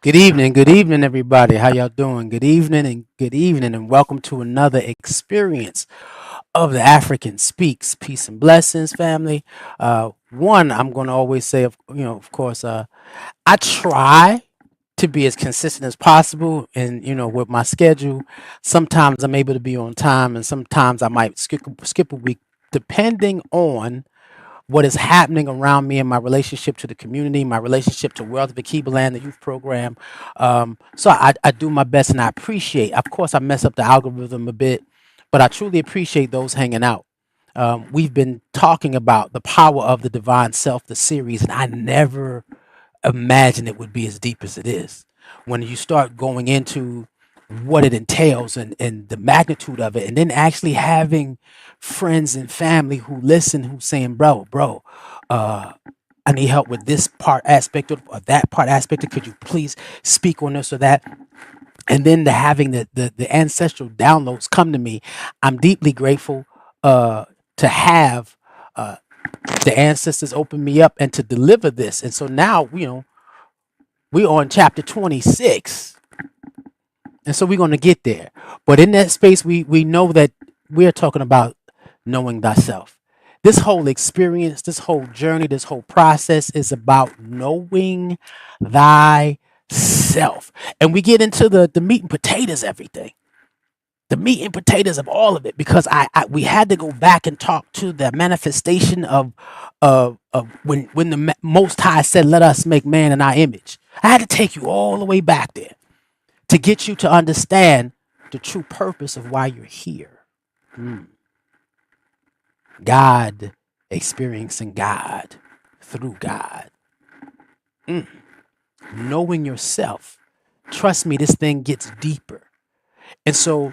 Good evening, everybody. How y'all doing? Good evening, and welcome to another experience of the African Speaks. Peace and blessings, family. One, I'm going to always say, of course, I try to be as consistent as possible, and with my schedule, sometimes I'm able to be on time, and sometimes I might skip a week, depending on what is happening around me and my relationship to the community, my relationship to Wealth of Akibaland, the youth program. So I do my best and I appreciate, of course, I mess up the algorithm a bit, but I truly appreciate those hanging out. We've been talking about the power of the divine self, the series, and I never imagined it would be as deep as it is. When you start going into what it entails and the magnitude of it, and then actually having friends and family who listen, who saying, bro, uh, I need help with this part aspect or that part aspect. Could you please speak on this or that? And then the having the ancestral downloads come to me. I'm deeply grateful to have uh, the ancestors open me up and to deliver this. And so now, we're on chapter 26. And so we're going to get there. But in that space, we know that we're talking about knowing thyself. This whole experience, this whole journey, this whole process is about knowing thyself. And we get into the meat and potatoes, everything. The meat and potatoes of all of it, because we had to go back and talk to the manifestation of when the Most High said, "Let us make man in our image." I had to take you all the way back there to get you to understand the true purpose of why you're here. Mm. God, experiencing God through God. Mm. Knowing yourself. Trust me, this thing gets deeper. And so,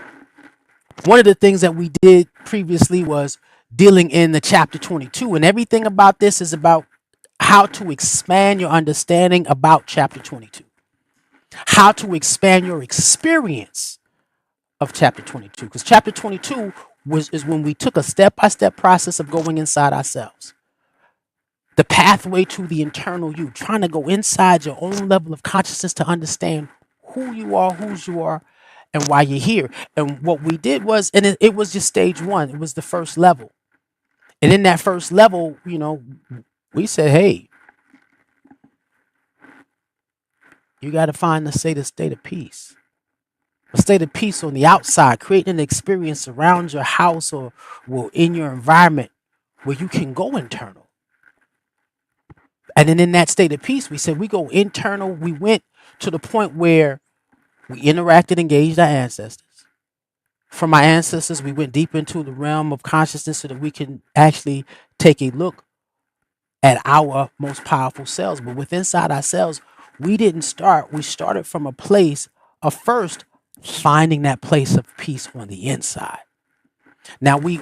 one of the things that we did previously was dealing in the chapter 22, and everything about this is about how to expand your understanding about chapter 22, how to expand your experience of chapter 22, because chapter 22 is when we took a step-by-step process of going inside ourselves, the pathway to the internal you, trying to go inside your own level of consciousness to understand who you are, whose you are, and why you're here. And what we did was, and it was just stage one, it was the first level. And in that first level, we said, hey, you got to find the state of peace, a state of peace on the outside, creating an experience around your house or well, in your environment where you can go internal. And then in that state of peace, we said we go internal. We went to the point where we interacted, engaged our ancestors. From our ancestors, we went deep into the realm of consciousness so that we can actually take a look at our most powerful selves. But within inside ourselves, we didn't start. We started from a place of first finding that place of peace on the inside. Now we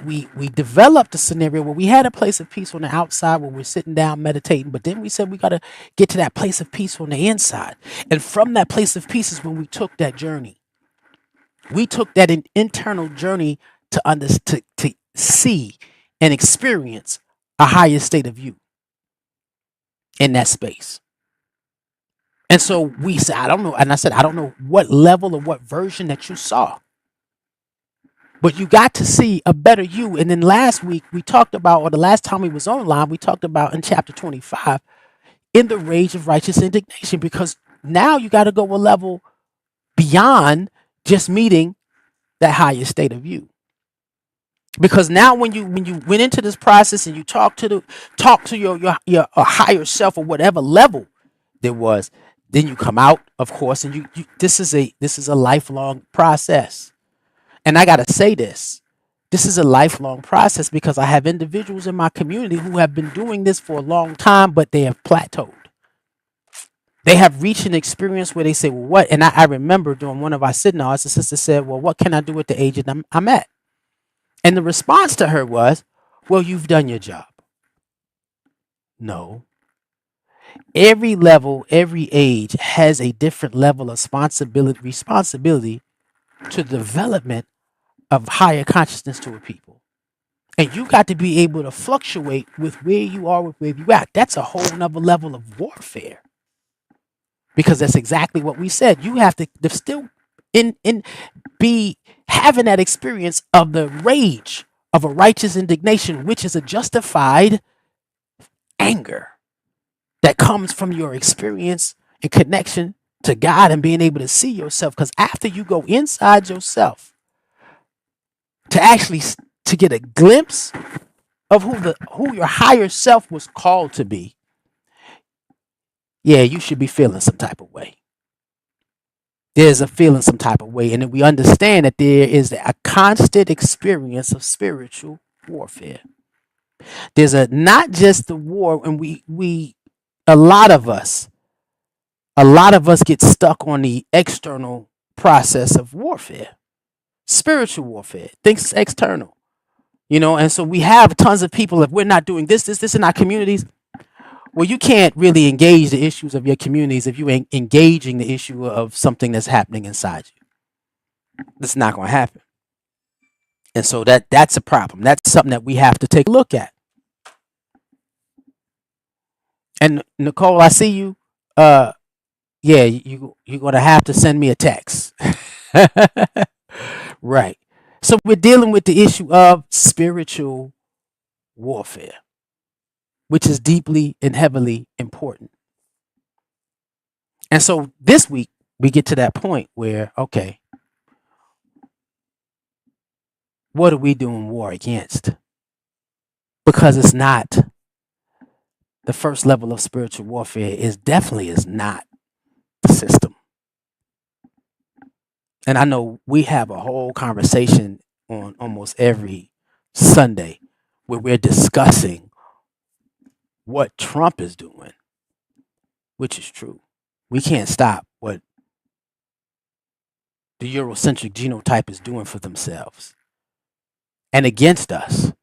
developed a scenario where we had a place of peace on the outside where we're sitting down meditating, but then we said we got to get to that place of peace on the inside. And from that place of peace is when we took that journey. We took that internal journey to see and experience a higher state of you in that space. And so we said, I don't know. And I said, I don't know what level or what version that you saw, but you got to see a better you. And then last week we talked about, or the last time we was online, we talked about in chapter 25, in the rage of righteous indignation, because now you got to go a level beyond just meeting that higher state of you. Because now when you went into this process and you talk to your higher self or whatever level there was, then you come out, of course, and you this is a lifelong process. And I gotta say this is a lifelong process because I have individuals in my community who have been doing this for a long time, but they have plateaued. They have reached an experience where they say, well, what? And I remember during one of our seminars, the sister said, well, what can I do at the age that I'm at? And the response to her was, well, you've done your job. No. Every level, every age has a different level of responsibility to the development of higher consciousness to a people. And you got to be able to fluctuate with where you are, with where you at. That's a whole nother level of warfare. because that's exactly what we said. You have to still in be having that experience of the rage of a righteous indignation, which is a justified anger that comes from your experience and connection to God and being able to see yourself. Because after you go inside yourself to actually to get a glimpse of who your higher self was called to be, yeah, you should be feeling some type of way. There's a feeling some type of way, and then we understand that there is a constant experience of spiritual warfare. There's a not just the war, and we a lot of us a lot of us get stuck on the external process of warfare, spiritual warfare, things external, and so we have tons of people. If we're not doing this in our communities, well, you can't really engage the issues of your communities if you ain't engaging the issue of something that's happening inside you. That's not going to happen. And so that's a problem. That's something that we have to take a look at. And Nicole, I see you. Yeah, you're gonna have to send me a text. Right. So we're dealing with the issue of spiritual warfare, which is deeply and heavily important. And so this week we get to that point where, okay, what are we doing war against? Because it's not the first level of spiritual warfare is not the system. And I know we have a whole conversation on almost every Sunday where we're discussing what Trump is doing, which is true. We can't stop what the Eurocentric genotype is doing for themselves and against us.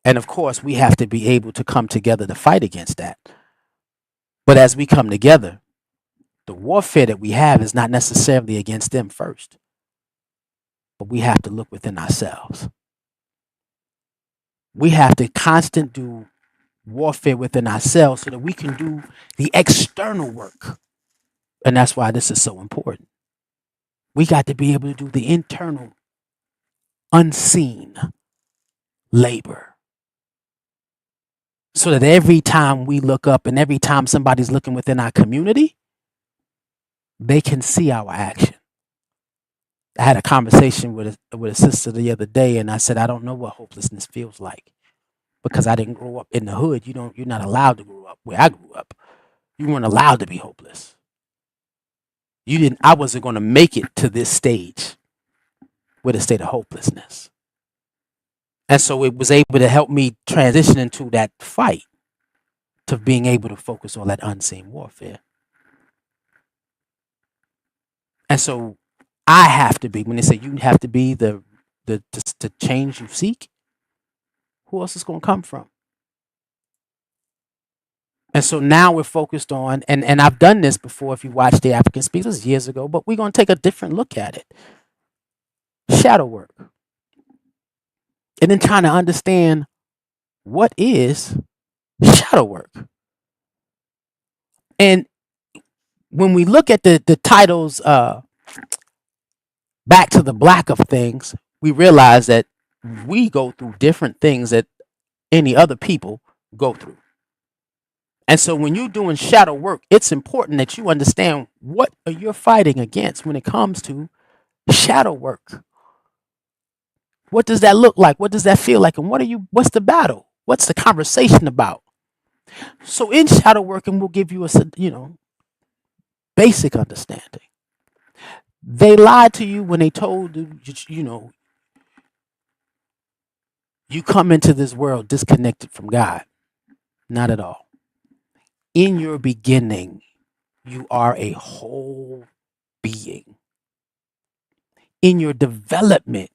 And of course, we have to be able to come together to fight against that. But as we come together, the warfare that we have is not necessarily against them first, but we have to look within ourselves. We have to constant do warfare within ourselves so that we can do the external work. And that's why this is so important. We got to be able to do the internal, unseen labor. So that every time we look up and every time somebody's looking within our community, they can see our action. I had a conversation with a sister the other day, and I said, I don't know what hopelessness feels like because I didn't grow up in the hood. You're not allowed to grow up where I grew up. You weren't allowed to be hopeless. I wasn't going to make it to this stage with a state of hopelessness. And so it was able to help me transition into that fight to being able to focus on that unseen warfare. And so I have to be, when they say you have to be the change you seek, who else is going to come from? And so now we're focused on, and I've done this before if you watched the African Speakers years ago, but we're going to take a different look at it. Shadow work. And then trying to understand what is shadow work. And when we look at the titles, back to the black of things, we realize that we go through different things that any other people go through. And so when you're doing shadow work, it's important that you understand what you're fighting against when it comes to shadow work. What does that look like? What does that feel like? And what's the battle? What's the conversation about? So in shadow working, we'll give you a basic understanding. They lied to you when they told you, you come into this world disconnected from God. Not at all. In your beginning, you are a whole being. In your development,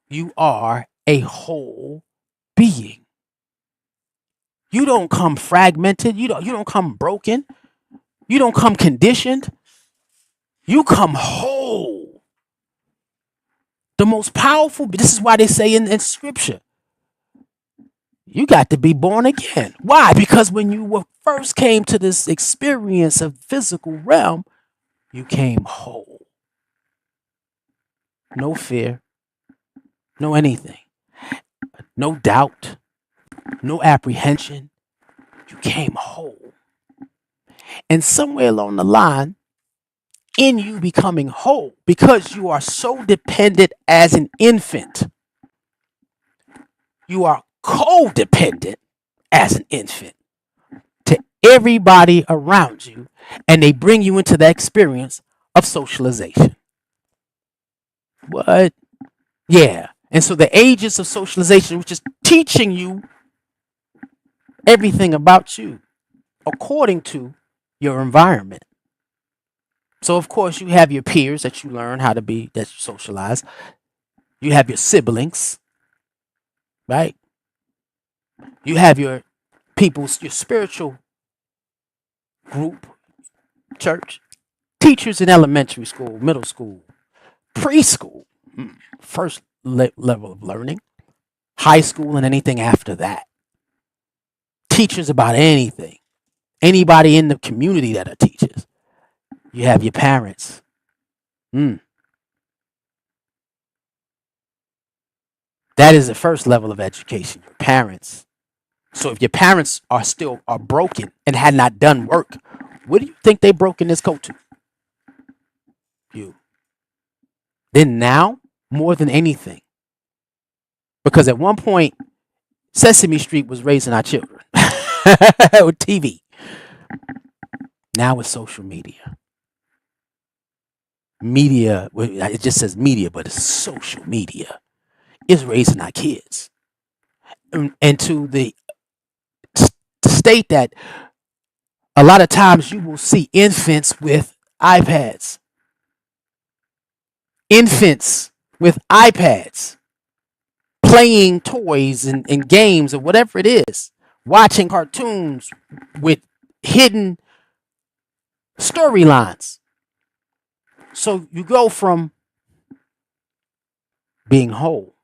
you are a whole being. You don't come fragmented. You don't come broken. You don't come conditioned. You come whole. The most powerful, this is why they say in scripture, You got to be born again. Why? Because when you first came to this experience of physical realm, you came whole. No fear, no anything, no doubt, no apprehension. You came whole. And somewhere along the line, in you becoming whole, because you are so dependent as an infant, you are codependent as an infant to everybody around you, and they bring you into the experience of socialization. What? Yeah. And so the ages of socialization, which is teaching you everything about you according to your environment. So of course you have your peers that you learn how to be, that you socialize. You have your siblings, right? You have your people's, your spiritual group, church, teachers in elementary school, middle school, preschool, first level of learning, high school, and anything after that. Teachers about anything, anybody in the community that are teachers. You have your parents. Mm. That is the first level of education, your parents. So if your parents are broken and had not done work, what do you think they broke in this coat to? You. Then now, more than anything, because at one point, Sesame Street was raising our children with TV. Now it's social media. Media, it just says media, but it's social media. Is raising our kids. And to the state that a lot of times you will see infants with iPads, infants with iPads, playing toys and games or whatever it is, watching cartoons with hidden storylines. So you go from being whole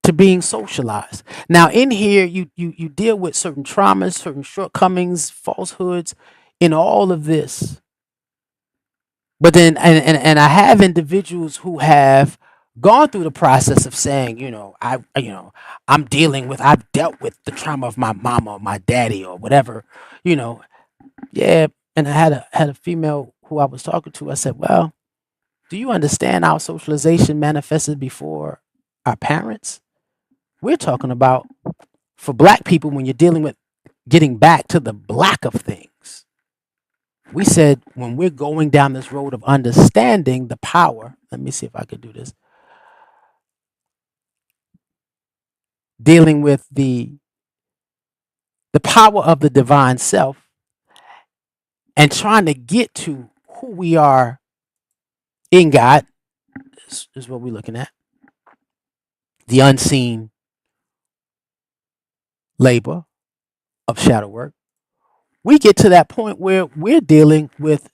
to being socialized. Now in here you deal with certain traumas, certain shortcomings, falsehoods in all of this. But then and I have individuals who have gone through the process of saying, I'm dealing with, I've dealt with the trauma of my mama or my daddy or whatever, you know. Yeah, and I had a female who I was talking to. I said, "Well, do you understand how socialization manifested before our parents? We're talking about for black people when you're dealing with getting back to the black of things. We said when we're going down this road of understanding the power, let me see if I could do this, dealing with the power of the divine self and trying to get to who we are in God, is what we're looking at. The unseen labor of shadow work. We get to that point where we're dealing with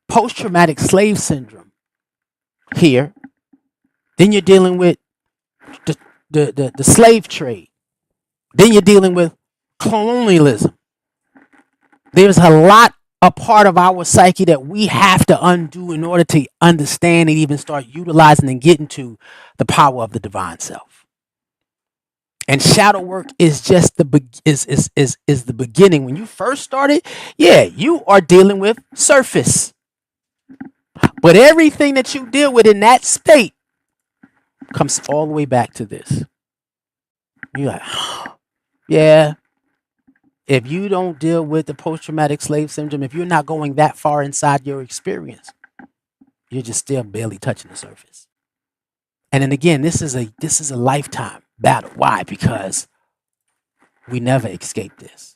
post traumatic slave syndrome here. Then you're dealing with the, the slave trade. Then you're dealing with colonialism. There's a lot a part of our psyche that we have to undo in order to understand and even start utilizing and getting to the power of the divine self. And shadow work is just is the beginning. When you first started, yeah, you are dealing with surface. But everything that you deal with in that state comes all the way back to this. You're like, yeah, if you don't deal with the post traumatic slave syndrome, if you're not going that far inside your experience, you're just still barely touching the surface. And then again, this is a lifetime battle. Why? Because we never escape this.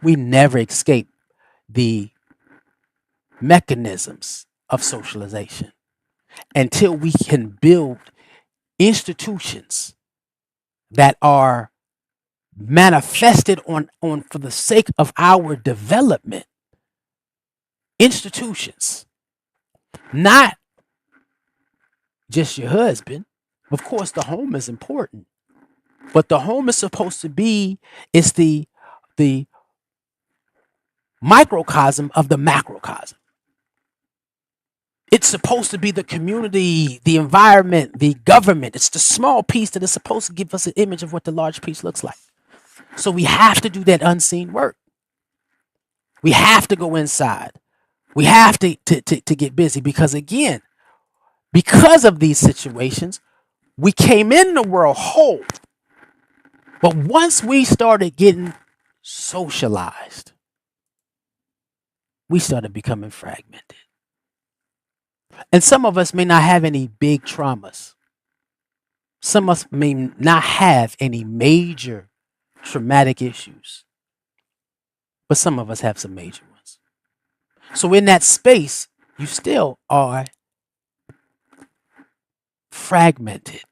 We never escape the mechanisms of socialization until we can build institutions that are manifested on for the sake of our development. Institutions, not just your husband, Of course, the home is important, but the home is supposed to be, it's the microcosm of the macrocosm. It's supposed to be the community, the environment, the government. It's the small piece that is supposed to give us an image of what the large piece looks like. So we have to do that unseen work. We have to go inside. We have to get busy because, again, because of these situations, we came in the world whole. But once we started getting socialized, we started becoming fragmented. And some of us may not have any big traumas. Some of us may not have any major traumatic issues, but some of us have some major ones. So in that space, you still are fragmented.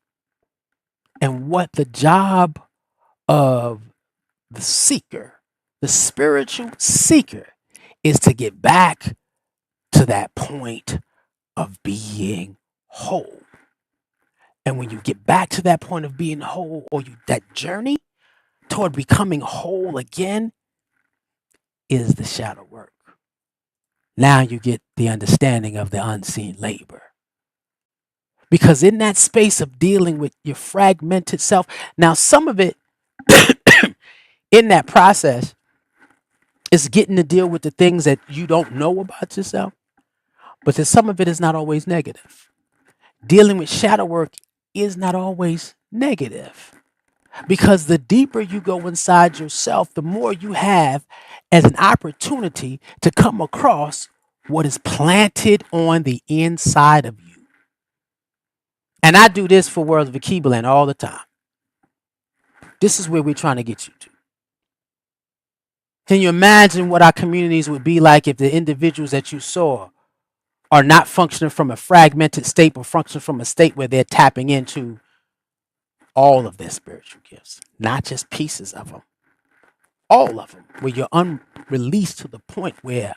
And what the job of the seeker, the spiritual seeker, is to get back to that point of being whole. And when you get back to that point of being whole, or that journey toward becoming whole again, is the shadow work. Now you get the understanding of the unseen labor. Because in that space of dealing with your fragmented self, now some of it in that process is getting to deal with the things that you don't know about yourself, but then some of it is not always negative. Dealing with shadow work is not always negative. Because the deeper you go inside yourself, the more you have as an opportunity to come across what is planted on the inside of you. And I do this for Worlds of Akibaland all the time. This is where we're trying to get you to. Can you imagine what our communities would be like if the individuals that you saw are not functioning from a fragmented state, but function from a state where they're tapping into all of their spiritual gifts, not just pieces of them, all of them, where you're unreleased to the point where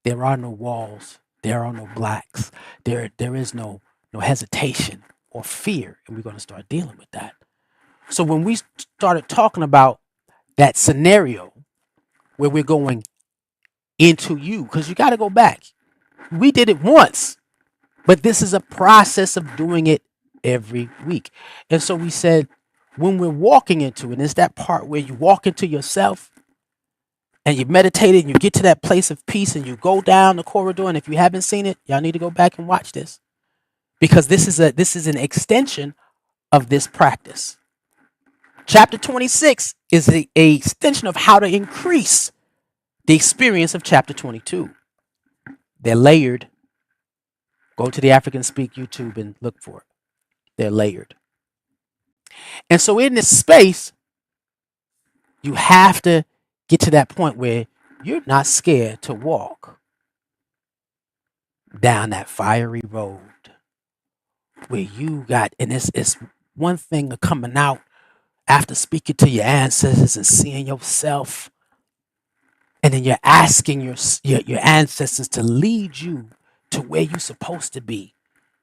there are no walls, there are no blacks, there is no hesitation or fear, and we're going to start dealing with that. So when we started talking about that scenario where we're going into you, because you got to go back. We did it once, but this is a process of doing it every week. And so we said, when we're walking into it, it's that part where you walk into yourself and you meditate and you get to that place of peace and you go down the corridor. And if you haven't seen it, y'all need to go back and watch this, because this is an extension of this practice. Chapter 26 is a extension of how to increase the experience of chapter 22. They're layered. Go to the African Speak YouTube and look for it. They're layered. And so in this space, you have to get to that point where you're not scared to walk down that fiery road where you got, and it's one thing of coming out after speaking to your ancestors and seeing yourself, and then you're asking your ancestors to lead you to where you're supposed to be.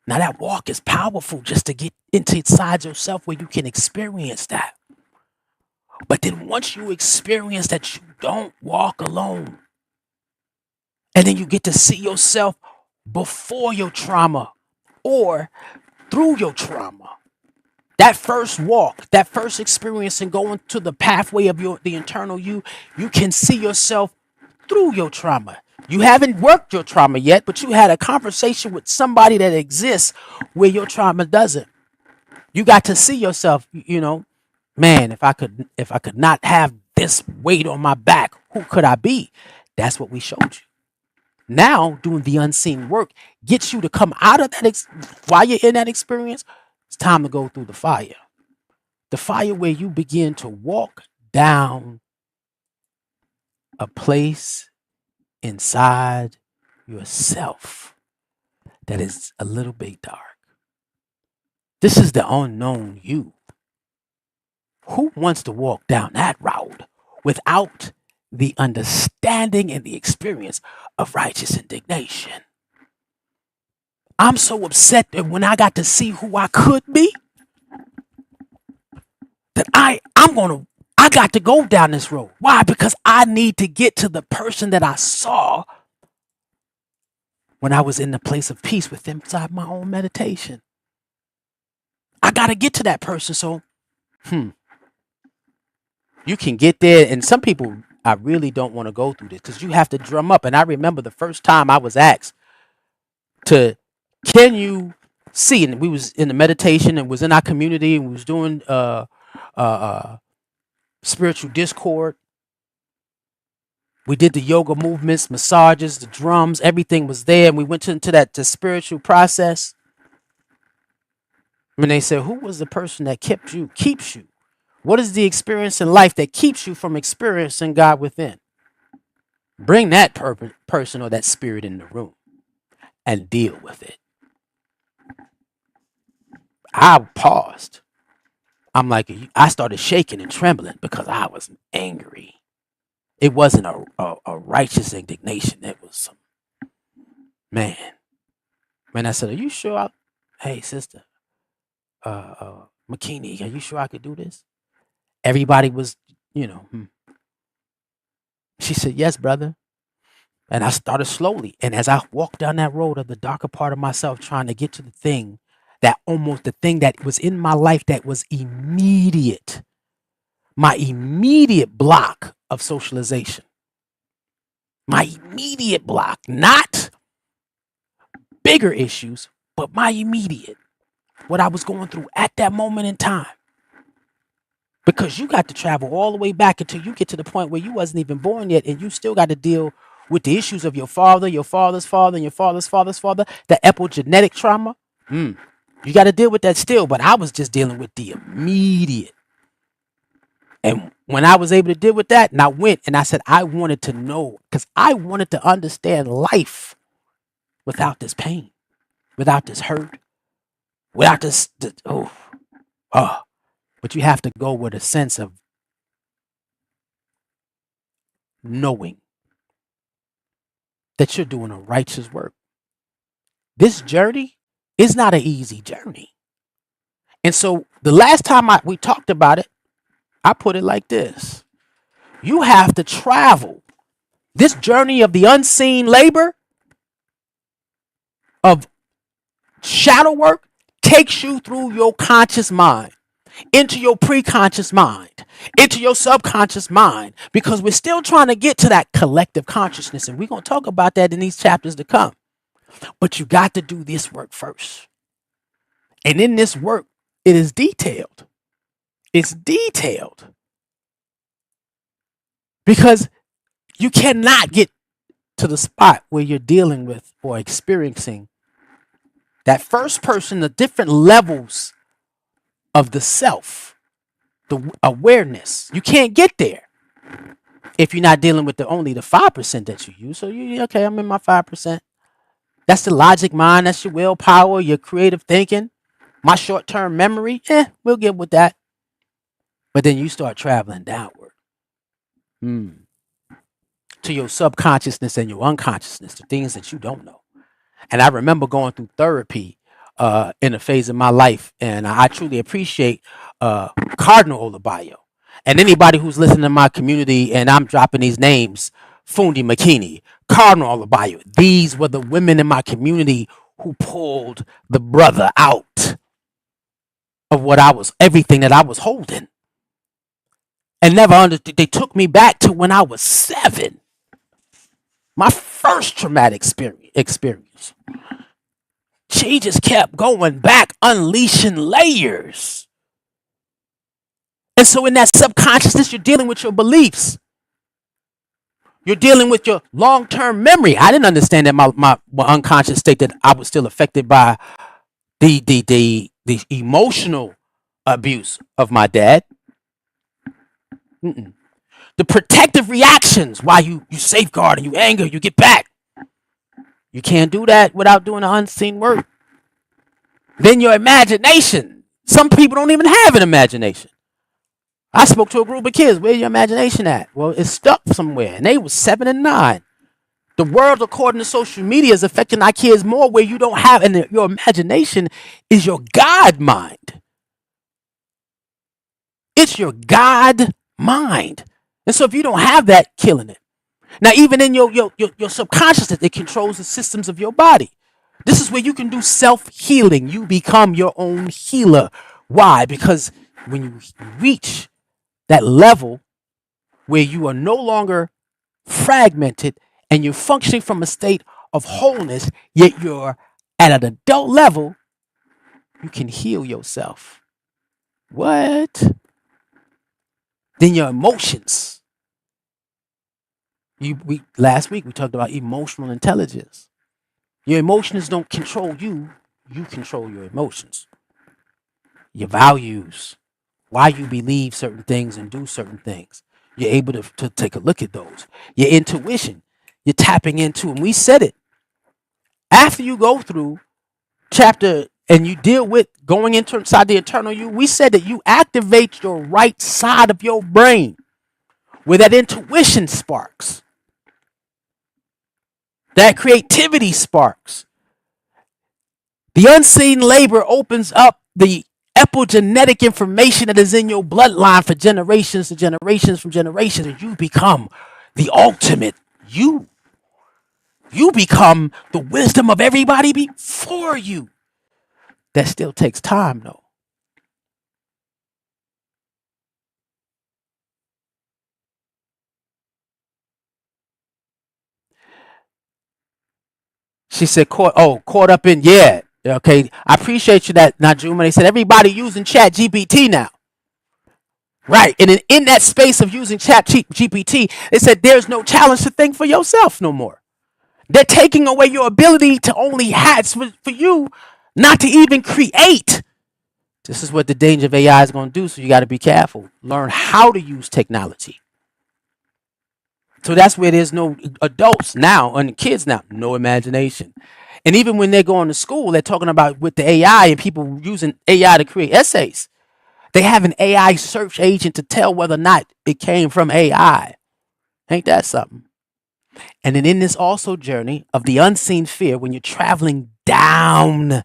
Now that walk is powerful, just to get inside yourself where you can experience that. But then once you experience that, you don't walk alone. And then you get to see yourself before your trauma or through your trauma. That first walk, that first experience and going to the pathway of the internal you can see yourself through your trauma. You haven't worked your trauma yet, but you had a conversation with somebody that exists where your trauma doesn't. You got to see yourself, man, if I could not have this weight on my back, who could I be? That's what we showed you. Now, doing the unseen work gets you to come out of that. While you're in that experience, it's time to go through the fire. The fire where you begin to walk down a place inside yourself that is a little bit dark. This is the unknown you. Who wants to walk down that road without the understanding and the experience of righteous indignation? I'm so upset that when I got to see who I could be, that I got to go down this road. Why? Because I need to get to the person that I saw when I was in the place of peace with inside my own meditation. I got to get to that person. So, you can get there. And some people, I really don't want to go through this because you have to drum up. And I remember the first time I was asked to, can you see? And we was in the meditation and was in our community and we was doing spiritual discord. We did the yoga movements, massages, the drums, everything was there. And we went into the spiritual process. When they said, who was the person that keeps you? What is the experience in life that keeps you from experiencing God within? Bring that person or that spirit in the room and deal with it. I paused. I'm like, I started shaking and trembling because I was angry. It wasn't a righteous indignation. It was some, man. I said, are you sure? Hey, sister, McKinney, are you sure I could do this? Everybody was, She said, yes, brother. And I started slowly. And as I walked down that road of the darker part of myself, trying to get to the thing that was in my life that was immediate, my immediate block of socialization, my immediate block, not bigger issues, but my immediate, what I was going through at that moment in time. Because you got to travel all the way back until you get to the point where you wasn't even born yet, and you still got to deal with the issues of your father, your father's father, and your father's father's father, the epigenetic trauma. You got to deal with that still, but I was just dealing with the immediate. And when I was able to deal with that, and I went and I said, I wanted to know, because I wanted to understand life without this pain, without this hurt, without this, but you have to go with a sense of knowing that you're doing a righteous work. This journey is not an easy journey. And so the last time we talked about it, I put it like this. You have to travel. This journey of the unseen labor of shadow work takes you through your conscious mind, into your preconscious mind, into your subconscious mind, because we're still trying to get to that collective consciousness. And we're going to talk about that in these chapters to come. But you got to do this work first. And in this work, it is detailed. It's detailed. Because you cannot get to the spot where you're dealing with or experiencing that first person, the different levels of the self, the awareness. You can't get there if you're not dealing with only the 5% that you use. So okay, I'm in my 5%. That's the logic mind. That's your willpower, your creative thinking, my short-term memory. We'll get with that. But then you start traveling downward to your subconsciousness and your unconsciousness, the things that you don't know. And I remember going through therapy in a phase of my life, and I truly appreciate Cardinal Olabayo. And anybody who's listening to my community, and I'm dropping these names, Fundi McKinney, Cardinal Olabayo, these were the women in my community who pulled the brother out of everything that I was holding. And never understood. They took me back to when I was 7. My first traumatic experience. She just kept going back, unleashing layers. And so in that subconsciousness, you're dealing with your beliefs. You're dealing with your long-term memory. I didn't understand that my unconscious state, that I was still affected by the emotional abuse of my dad. The protective reactions, why you safeguard and you anger, you get back. You can't do that without doing the unseen work. Then your imagination. Some people don't even have an imagination. I spoke to a group of kids. Where's your imagination at? Well, it's stuck somewhere. And they was 7 and 9. The world, according to social media, is affecting our kids more where you don't have, and your imagination is your God mind. It's your God mind. And so if you don't have that, killing it. Now, even in your subconscious, it controls the systems of your body. This is where you can do self-healing. You become your own healer. Why? Because when you reach that level where you are no longer fragmented and you're functioning from a state of wholeness, yet you're at an adult level, you can heal yourself. What? Then your emotions. Last week we talked about emotional intelligence. Your emotions don't control you, you control your emotions. Your values, why you believe certain things and do certain things. You're able to take a look at those. Your intuition, you're tapping into, and we said it. After you go through chapter and you deal with going inside the internal you, we said that you activate your right side of your brain where that intuition sparks, that creativity sparks. The unseen labor opens up the epigenetic information that is in your bloodline for generations to generations from generations, and you become the ultimate you. You become the wisdom of everybody before you. That still takes time, though. She said, caught up in, yeah. Okay, I appreciate you that, Najuma. They said everybody using Chat GPT now. Right. And in that space of using Chat GPT, it said there's no challenge to think for yourself no more. They're taking away your ability to only have for you not to even create. This is what the danger of AI is going to do. So you got to be careful. Learn how to use technology. So that's where there's no adults now and kids now, no imagination. And even when they're going to school, they're talking about with the AI and people using AI to create essays. They have an AI search agent to tell whether or not it came from AI. Ain't that something? And then in this also journey of the unseen fear, when you're traveling down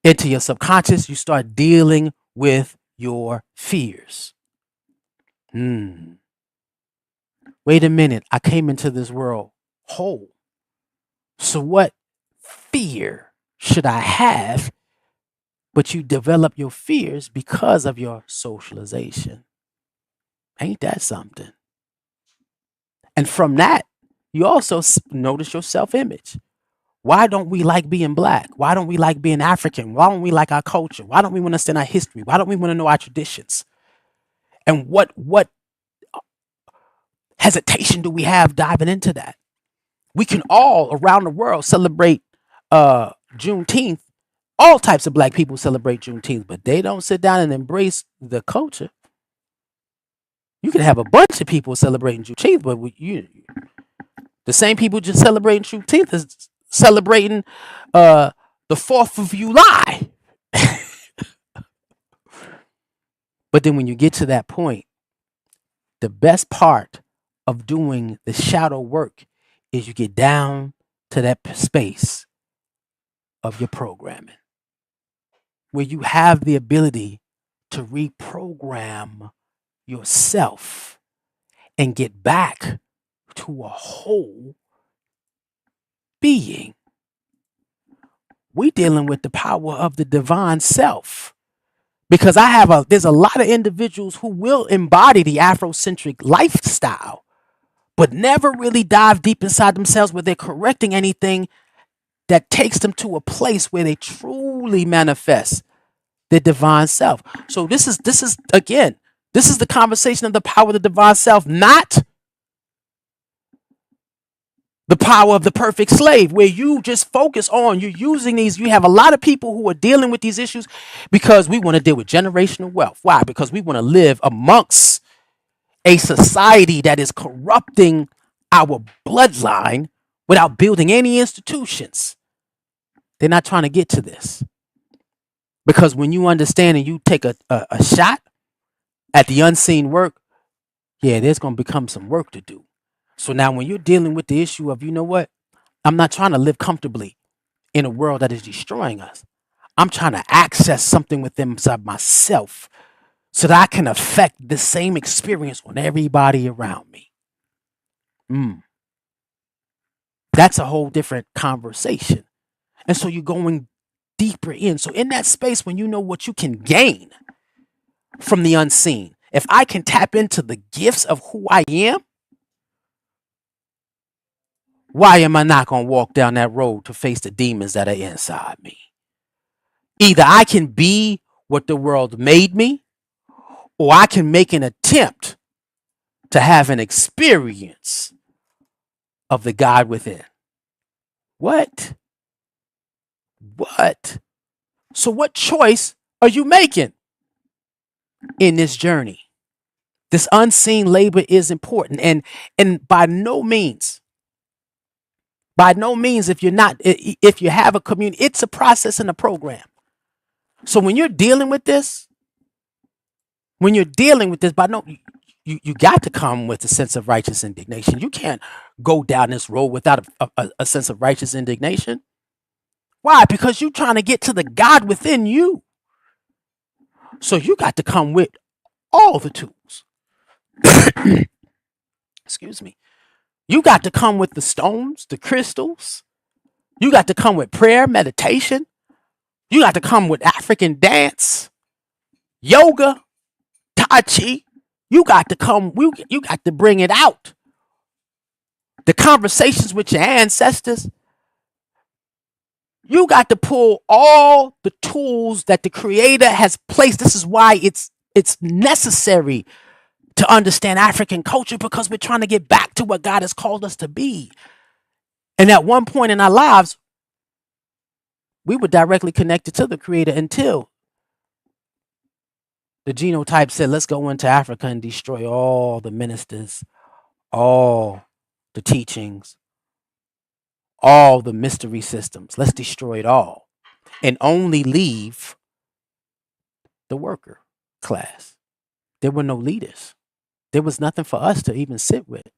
into your subconscious, you start dealing with your fears. Wait a minute, I came into this world whole. So what fear should I have? But you develop your fears because of your socialization. Ain't that something? And from that, you also notice your self image. Why don't we like being black? Why don't we like being African? Why don't we like our culture? Why don't we want to understand our history? Why don't we want to know our traditions? And what hesitation do we have diving into that? We can all around the world celebrate Juneteenth. All types of black people celebrate Juneteenth, but they don't sit down and embrace the culture. You can have a bunch of people celebrating Juneteenth, but the same people just celebrating Juneteenth is celebrating the 4th of July. But then when you get to that point, the best part of doing the shadow work is you get down to that space of your programming where you have the ability to reprogram yourself and get back to a whole being. We dealing with the power of the divine self. Because there's a lot of individuals who will embody the Afrocentric lifestyle, but never really dive deep inside themselves where they're correcting anything that takes them to a place where they truly manifest their divine self. So this is the conversation of the power of the divine self, not the power of the perfect slave, where you just focus on, you're using these. You have a lot of people who are dealing with these issues because we want to deal with generational wealth. Why? Because we want to live amongst a society that is corrupting our bloodline without building any institutions. They're not trying to get to this. Because when you understand and you take a shot at the unseen work, yeah, there's going to become some work to do. So now when you're dealing with the issue of, you know what, I'm not trying to live comfortably in a world that is destroying us. I'm trying to access something within inside myself so that I can affect the same experience on everybody around me. That's a whole different conversation. And so you're going deeper in. So in that space, when you know what you can gain from the unseen, if I can tap into the gifts of who I am, why am I not going to walk down that road to face the demons that are inside me? Either I can be what the world made me, or I can make an attempt to have an experience of the God within. What? What? So what choice are you making in this journey? This unseen labor is important. And by no means, if you're not, if you have a community, it's a process and a program. So when you're dealing with this, by no, you got to come with a sense of righteous indignation. You can't go down this road without a sense of righteous indignation. Why? Because you're trying to get to the God within you. So you got to come with all the tools. Excuse me. You got to come with the stones, the crystals. You got to come with prayer, meditation. You got to come with African dance, yoga, Tai Chi. You got to come, you got to bring it out. The conversations with your ancestors. You got to pull all the tools that the Creator has placed. This is why it's necessary to understand African culture, because we're trying to get back to what God has called us to be. And at one point in our lives, we were directly connected to the Creator until the genotype said, let's go into Africa and destroy all the ministers, all the teachings, all the mystery systems. Let's destroy it all and only leave the worker class. There were no leaders. There was nothing for us to even sit with.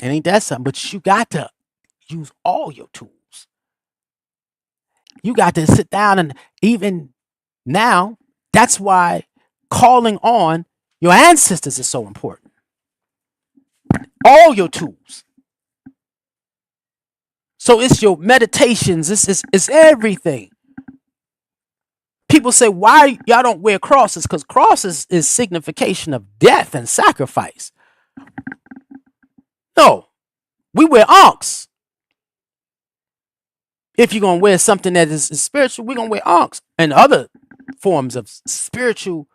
And ain't that something? But you got to use all your tools. You got to sit down, and even now, that's why calling on your ancestors is so important. All your tools. So it's your meditations, it's everything. People say, why y'all don't wear crosses? Because crosses is signification of death and sacrifice. No, we wear ankhs. If you're going to wear something that is spiritual, we're going to wear ankhs and other forms of spiritual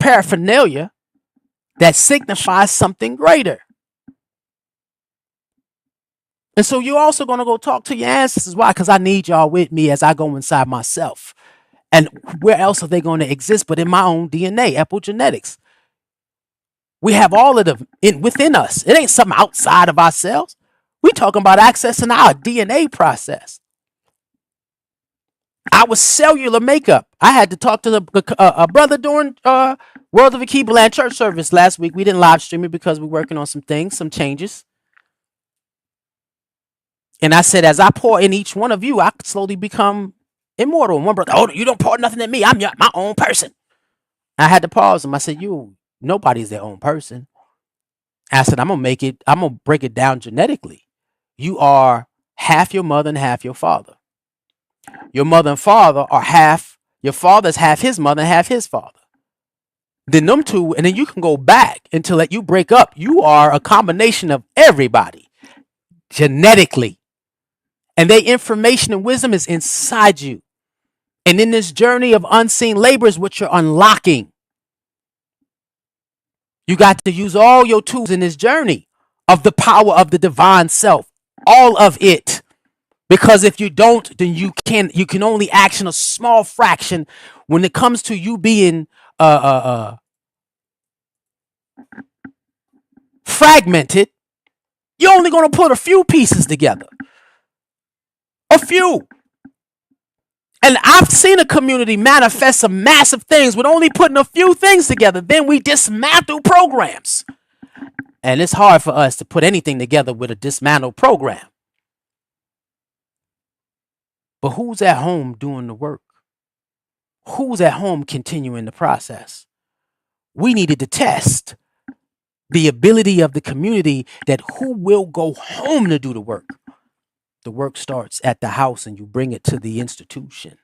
paraphernalia that signifies something greater. And so you're also going to go talk to your ancestors. Why? Because I need y'all with me as I go inside myself. And where else are they going to exist but in my own DNA, epigenetics? We have all of them within us. It ain't something outside of ourselves. We're talking about accessing our DNA process. Our cellular makeup. I had to talk to a brother during World of Akib Land church service last week. We didn't live stream it because we're working on some things, some changes. And I said, as I pour in each one of you, I could slowly become immortal. And one brother, oh, you don't pour nothing in me. I'm my own person. I had to pause him. I said, nobody's their own person. I said, I'm going to break it down genetically. You are half your mother and half your father. Your mother and father are half, your father's half his mother and half his father. Then them two, and then you can go back until you break up. You are a combination of everybody genetically. And their information and wisdom is inside you. And in this journey of unseen labor is what you're unlocking. You got to use all your tools in this journey of the power of the divine self. All of it. Because if you don't, then you can only action a small fraction when it comes to you being fragmented. You're only going to put a few pieces together. A few. And I've seen a community manifest some massive things with only putting a few things together. Then we dismantle programs. And it's hard for us to put anything together with a dismantled program. But who's at home doing the work? Who's at home continuing the process? We needed to test the ability of the community that who will go home to do the work. The work starts at the house and you bring it to the institution.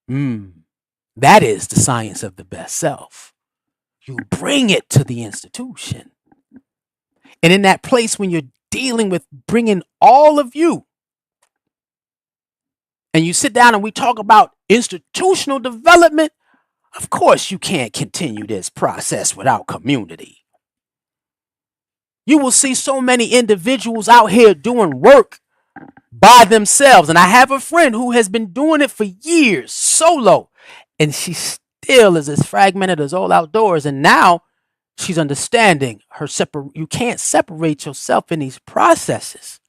That is the science of the best self. You bring it to the institution. And in that place, when you're dealing with bringing all of you, and you sit down and we talk about institutional development, of course you can't continue this process without community. You will see so many individuals out here doing work by themselves. And I have a friend who has been doing it for years solo, and she still is as fragmented as all outdoors. And now she's understanding you can't separate yourself in these processes.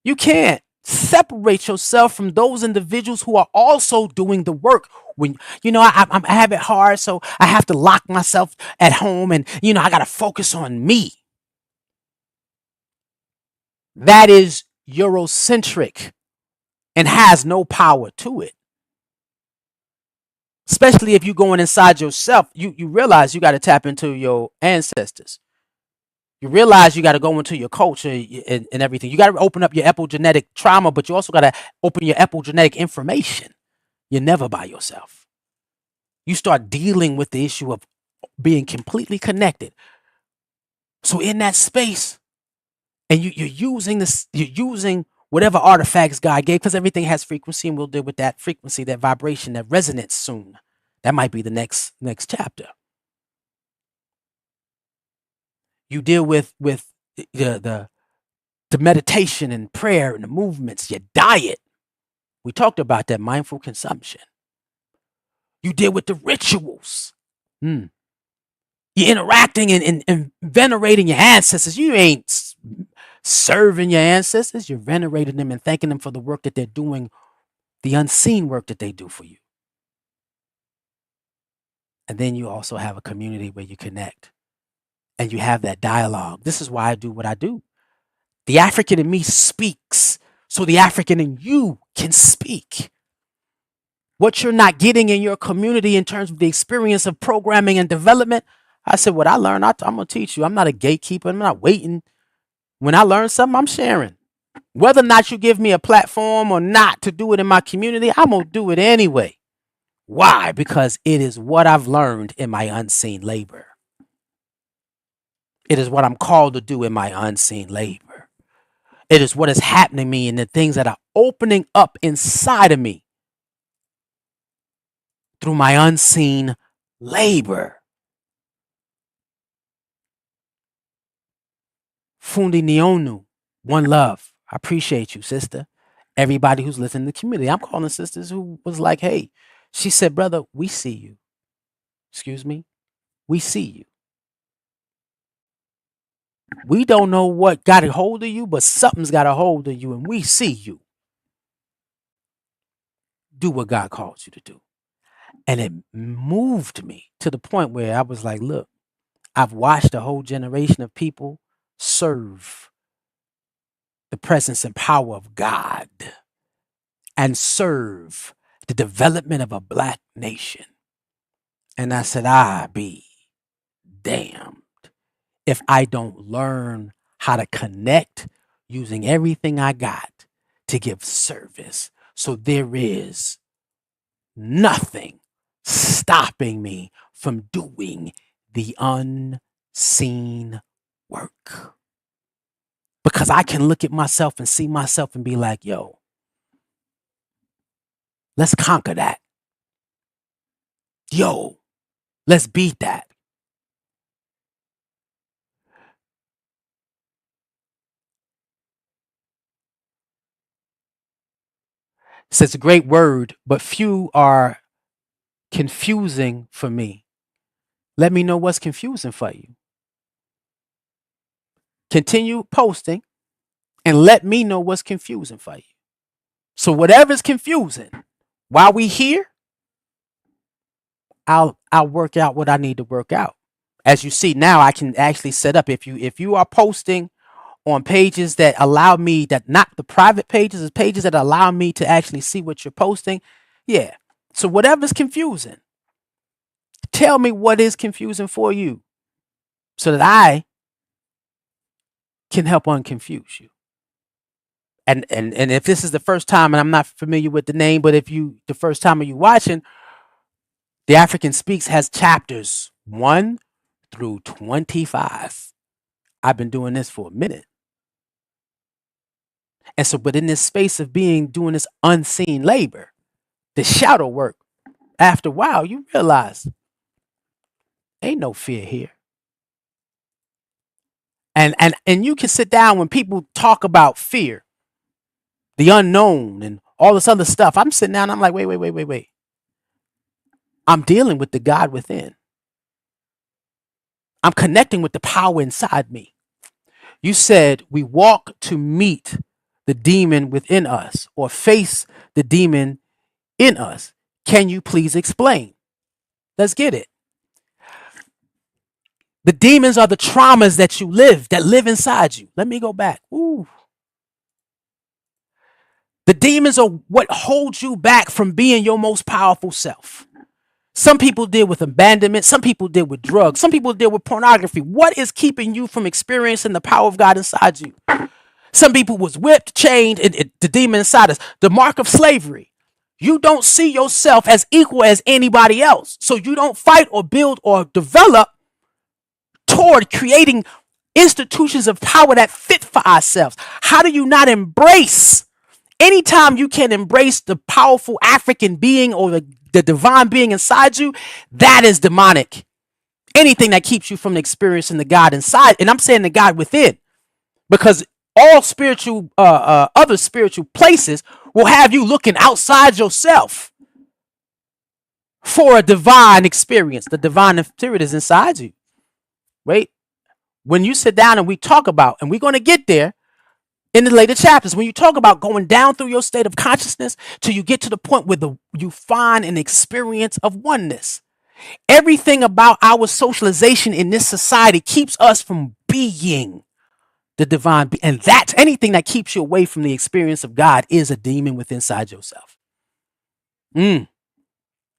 You can't separate yourself from those individuals who are also doing the work. When I have it hard, so I have to lock myself at home, and I got to focus on me. That is Eurocentric and has no power to it. Especially if you're going inside yourself, you realize you got to tap into your ancestors. You realize you got to go into your culture and everything. You got to open up your epigenetic trauma, but you also got to open your epigenetic information. You're never by yourself. You start dealing with the issue of being completely connected. So in that space, and you're using whatever artifacts God gave, because everything has frequency, and we'll deal with that frequency, that vibration, that resonance soon. That might be the next chapter. You deal with the meditation and prayer and the movements, your diet. We talked about that mindful consumption. You deal with the rituals. You're interacting and venerating your ancestors. You ain't serving your ancestors. You're venerating them and thanking them for the work that they're doing, the unseen work that they do for you. And then you also have a community where you connect and you have that dialogue. This is why I do what I do. The African in me speaks, so the African in you can speak. What you're not getting in your community in terms of the experience of programming and development, I said, what I learned, I'm going to teach you. I'm not a gatekeeper. I'm not waiting. When I learn something, I'm sharing. Whether or not you give me a platform or not to do it in my community, I'm going to do it anyway. Why? Because it is what I've learned in my unseen labor. It is what I'm called to do in my unseen labor. It is what is happening to me and the things that are opening up inside of me through my unseen labor. Fundi Nionu, one love. I appreciate you, sister. Everybody who's listening to the community. I'm calling sisters who was like, hey, she said, brother, we see you. Excuse me? We see you. We don't know what got a hold of you, but something's got a hold of you, and we see you. Do what God calls you to do. And it moved me to the point where I was like, look, I've watched a whole generation of people serve the presence and power of God and serve the development of a black nation. And I said, I be damned if I don't learn how to connect using everything I got to give service. So there is nothing stopping me from doing the unseen work. Because I can look at myself and see myself and be like, yo, let's conquer that. Yo, let's beat that. So it's a great word, but few are confusing for me. Let me know what's confusing for you. Continue posting and let me know what's confusing for you. So whatever's confusing, while we here, I'll work out what I need to work out. As you see now, I can actually set up if you are posting on pages that allow me, that not the private pages, is pages that allow me to actually see what you're posting. Yeah. So whatever's confusing, tell me what is confusing for you so that I can help unconfuse you. And if this is the first time, and I'm not familiar with the name, but if you the first time you watching, the African Speaks has chapters 1 through 25. I've been doing this for a minute. And so, but in this space of doing this unseen labor, the shadow work, after a while, you realize ain't no fear here. And you can sit down when people talk about fear, the unknown, and all this other stuff. I'm sitting down, I'm like, wait. I'm dealing with the God within. I'm connecting with the power inside me. You said we walk to meet the demon within us or face the demon in us. Can you please explain? Let's get it. The demons are the traumas that live inside you. Let me go back. Ooh. The demons are what holds you back from being your most powerful self. Some people deal with abandonment. Some people deal with drugs. Some people deal with pornography. What is keeping you from experiencing the power of God inside you? Some people was whipped, chained, and the demon inside us. The mark of slavery. You don't see yourself as equal as anybody else. So you don't fight or build or develop toward creating institutions of power that fit for ourselves. How do you not embrace? Anytime you can embrace the powerful African being or the divine being inside you, that is demonic. Anything that keeps you from experiencing the God inside, and I'm saying the God within, because all spiritual, other spiritual places will have you looking outside yourself for a divine experience. The divine spirit is inside you. Wait, when you sit down and we talk about, and we're going to get there in the later chapters, when you talk about going down through your state of consciousness till you get to the point where you find an experience of oneness. Everything about our socialization in this society keeps us from being the divine, and that's anything that keeps you away from the experience of God is a demon within inside yourself.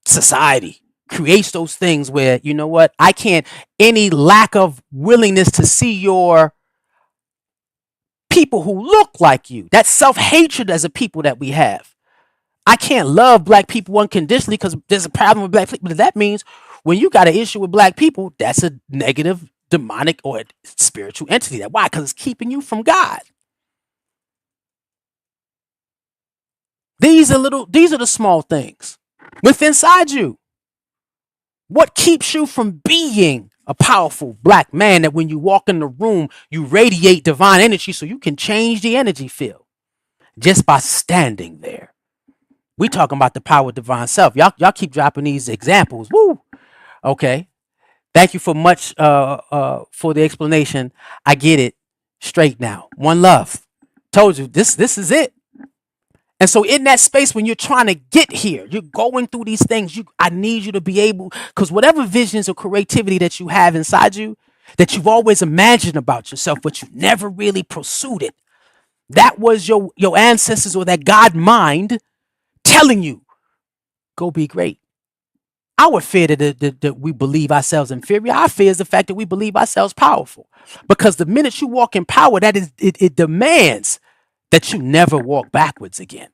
Society creates those things where, you know what, I can't, any lack of willingness to see your people who look like you, that self-hatred as a people that we have. I can't love black people unconditionally because there's a problem with black people. But that means when you got an issue with black people, that's a negative, demonic, or spiritual entity. Why? Because it's keeping you from God. These are the small things within inside you. What keeps you from being a powerful black man that when you walk in the room, you radiate divine energy so you can change the energy field just by standing there? We talking about the power of divine self. Y'all keep dropping these examples. Woo. Okay. Thank you for much for the explanation. I get it straight now. One love. Told you this is it. And so in that space, when you're trying to get here, you're going through these things. I need you to be able, because whatever visions or creativity that you have inside you, that you've always imagined about yourself, but you never really pursued it. That was your ancestors or that God mind telling you, go be great. Our fear that we believe ourselves inferior. Our fear is the fact that we believe ourselves powerful. Because the minute you walk in power, that is it demands that you never walk backwards again.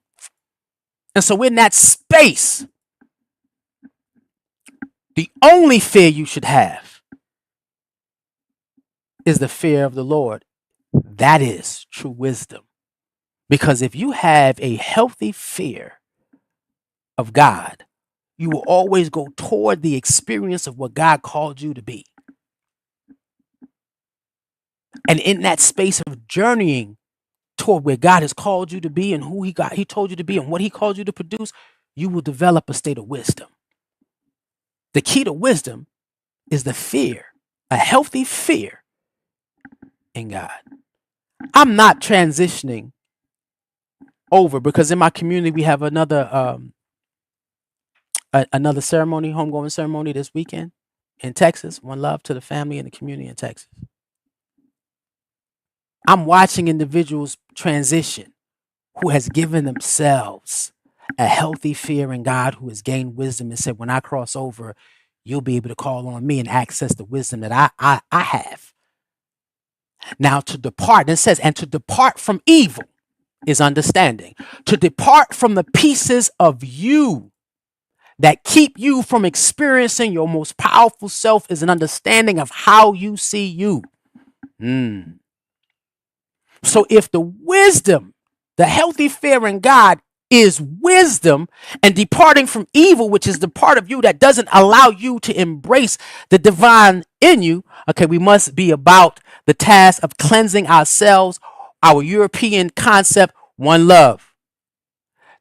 And so in that space, the only fear you should have is the fear of the Lord. That is true wisdom. Because if you have a healthy fear of God, you will always go toward the experience of what God called you to be. And in that space of journeying toward where God has called you to be and who he told you to be and what he called you to produce, you will develop a state of wisdom. The key to wisdom is the fear, a healthy fear in God. I'm not transitioning over because in my community we have another ceremony, homegoing ceremony this weekend. in Texas. One love to the family and the community in Texas. I'm watching individuals transition who has given themselves a healthy fear in God, who has gained wisdom and said, when I cross over, you'll be able to call on me and access the wisdom that I have. Now to depart, it says, and to depart from evil is understanding. To depart from the pieces of you that keep you from experiencing your most powerful self is an understanding of how you see you. Mm. So if the wisdom, the healthy fear in God is wisdom and departing from evil, which is the part of you that doesn't allow you to embrace the divine in you, okay, we must be about the task of cleansing ourselves, our European concept, one love.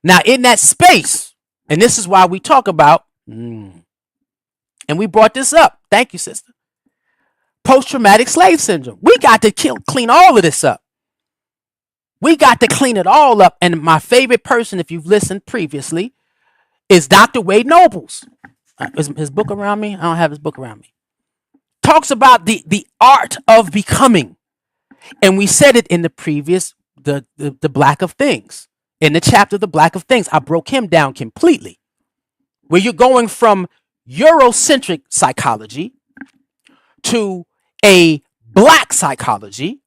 Now, in that space, and this is why we talk about, and we brought this up. Thank you, sister. Post-traumatic slave syndrome. We got to clean all of this up. We got to clean it all up. And my favorite person, if you've listened previously, is Dr. Wade Nobles. Is his book around me? I don't have his book around me. Talks about the art of becoming. And we said it in the previous, the Black of Things. In the chapter, The Black of Things, I broke him down completely. Where you're going from Eurocentric psychology to a Black psychology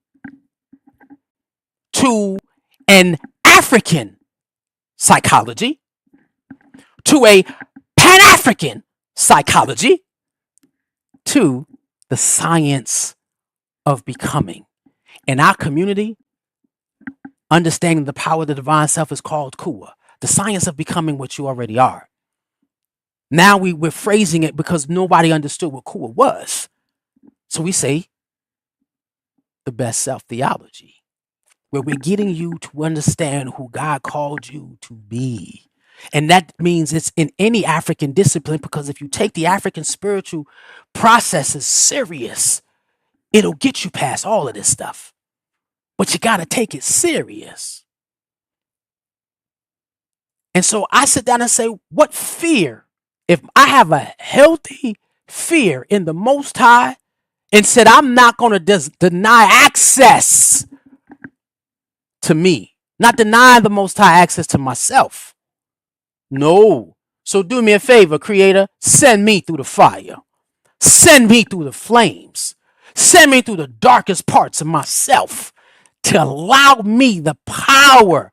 to an African psychology to a Pan-African psychology to the science of becoming. In our community, understanding the power of the divine self is called Kua, the science of becoming what you already are. Now we're phrasing it because nobody understood what Kua was. So we say the best self theology, where we're getting you to understand who God called you to be. And that means it's in any African discipline, because if you take the African spiritual processes serious, it'll get you past all of this stuff. But you got to take it serious. And so I sit down and say, what fear? If I have a healthy fear in the Most High and said, I'm not going to deny access to me, not deny the Most High access to myself. No. So do me a favor, Creator, send me through the fire. Send me through the flames. Send me through the darkest parts of myself to allow me the power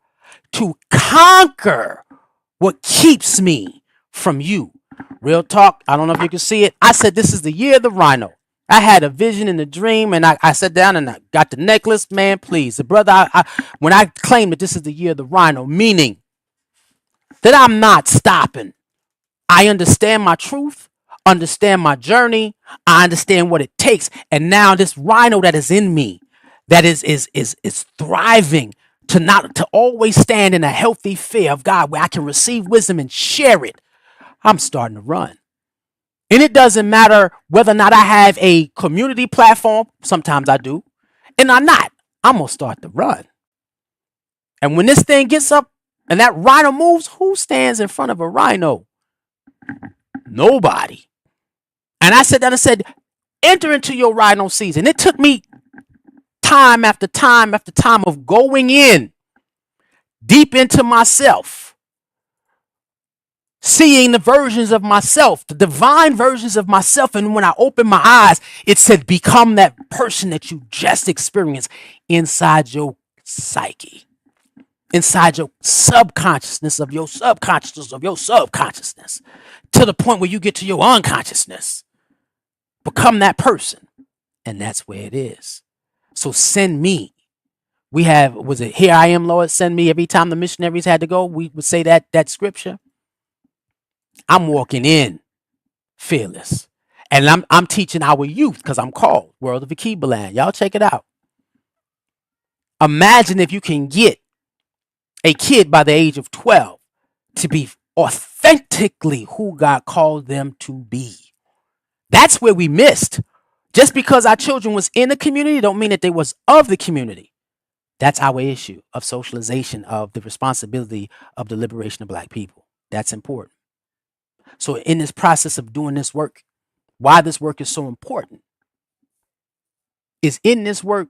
to conquer what keeps me from you. Real talk, I don't know if you can see it. I said this is the year of the rhino. I had a vision in a dream, and I sat down and I got the necklace. Man, please. The brother, when I claimed that this is the year of the rhino, meaning that I'm not stopping. I understand my truth, understand my journey, I understand what it takes. And now this rhino that is in me, that is thriving to always stand in a healthy fear of God, where I can receive wisdom and share it. I'm starting to run. And it doesn't matter whether or not I have a community platform. Sometimes I do. And I'm not. I'm going to start to run. And when this thing gets up and that rhino moves, who stands in front of a rhino? Nobody. And I sat down and said, enter into your rhino season. It took me time after time after time of going in deep into myself, seeing the versions of myself, the divine versions of myself. And when I opened my eyes, it said, become that person that you just experienced inside your psyche, inside your subconsciousness of your subconsciousness of your subconsciousness, to the point where you get to your unconsciousness. Become that person. And that's where it is. So send me. We have, was it, here I am, Lord, send me. Every time the missionaries had to go, we would say that scripture. I'm walking in fearless. And I'm teaching our youth, because I'm called World of Akibaland. Y'all check it out. Imagine if you can get a kid by the age of 12 to be authentically who God called them to be. That's where we missed. Just because our children was in the community don't mean that they was of the community. That's our issue of socialization, of the responsibility of the liberation of Black people. That's important. So in this process of doing this work, why this work is so important is in this work,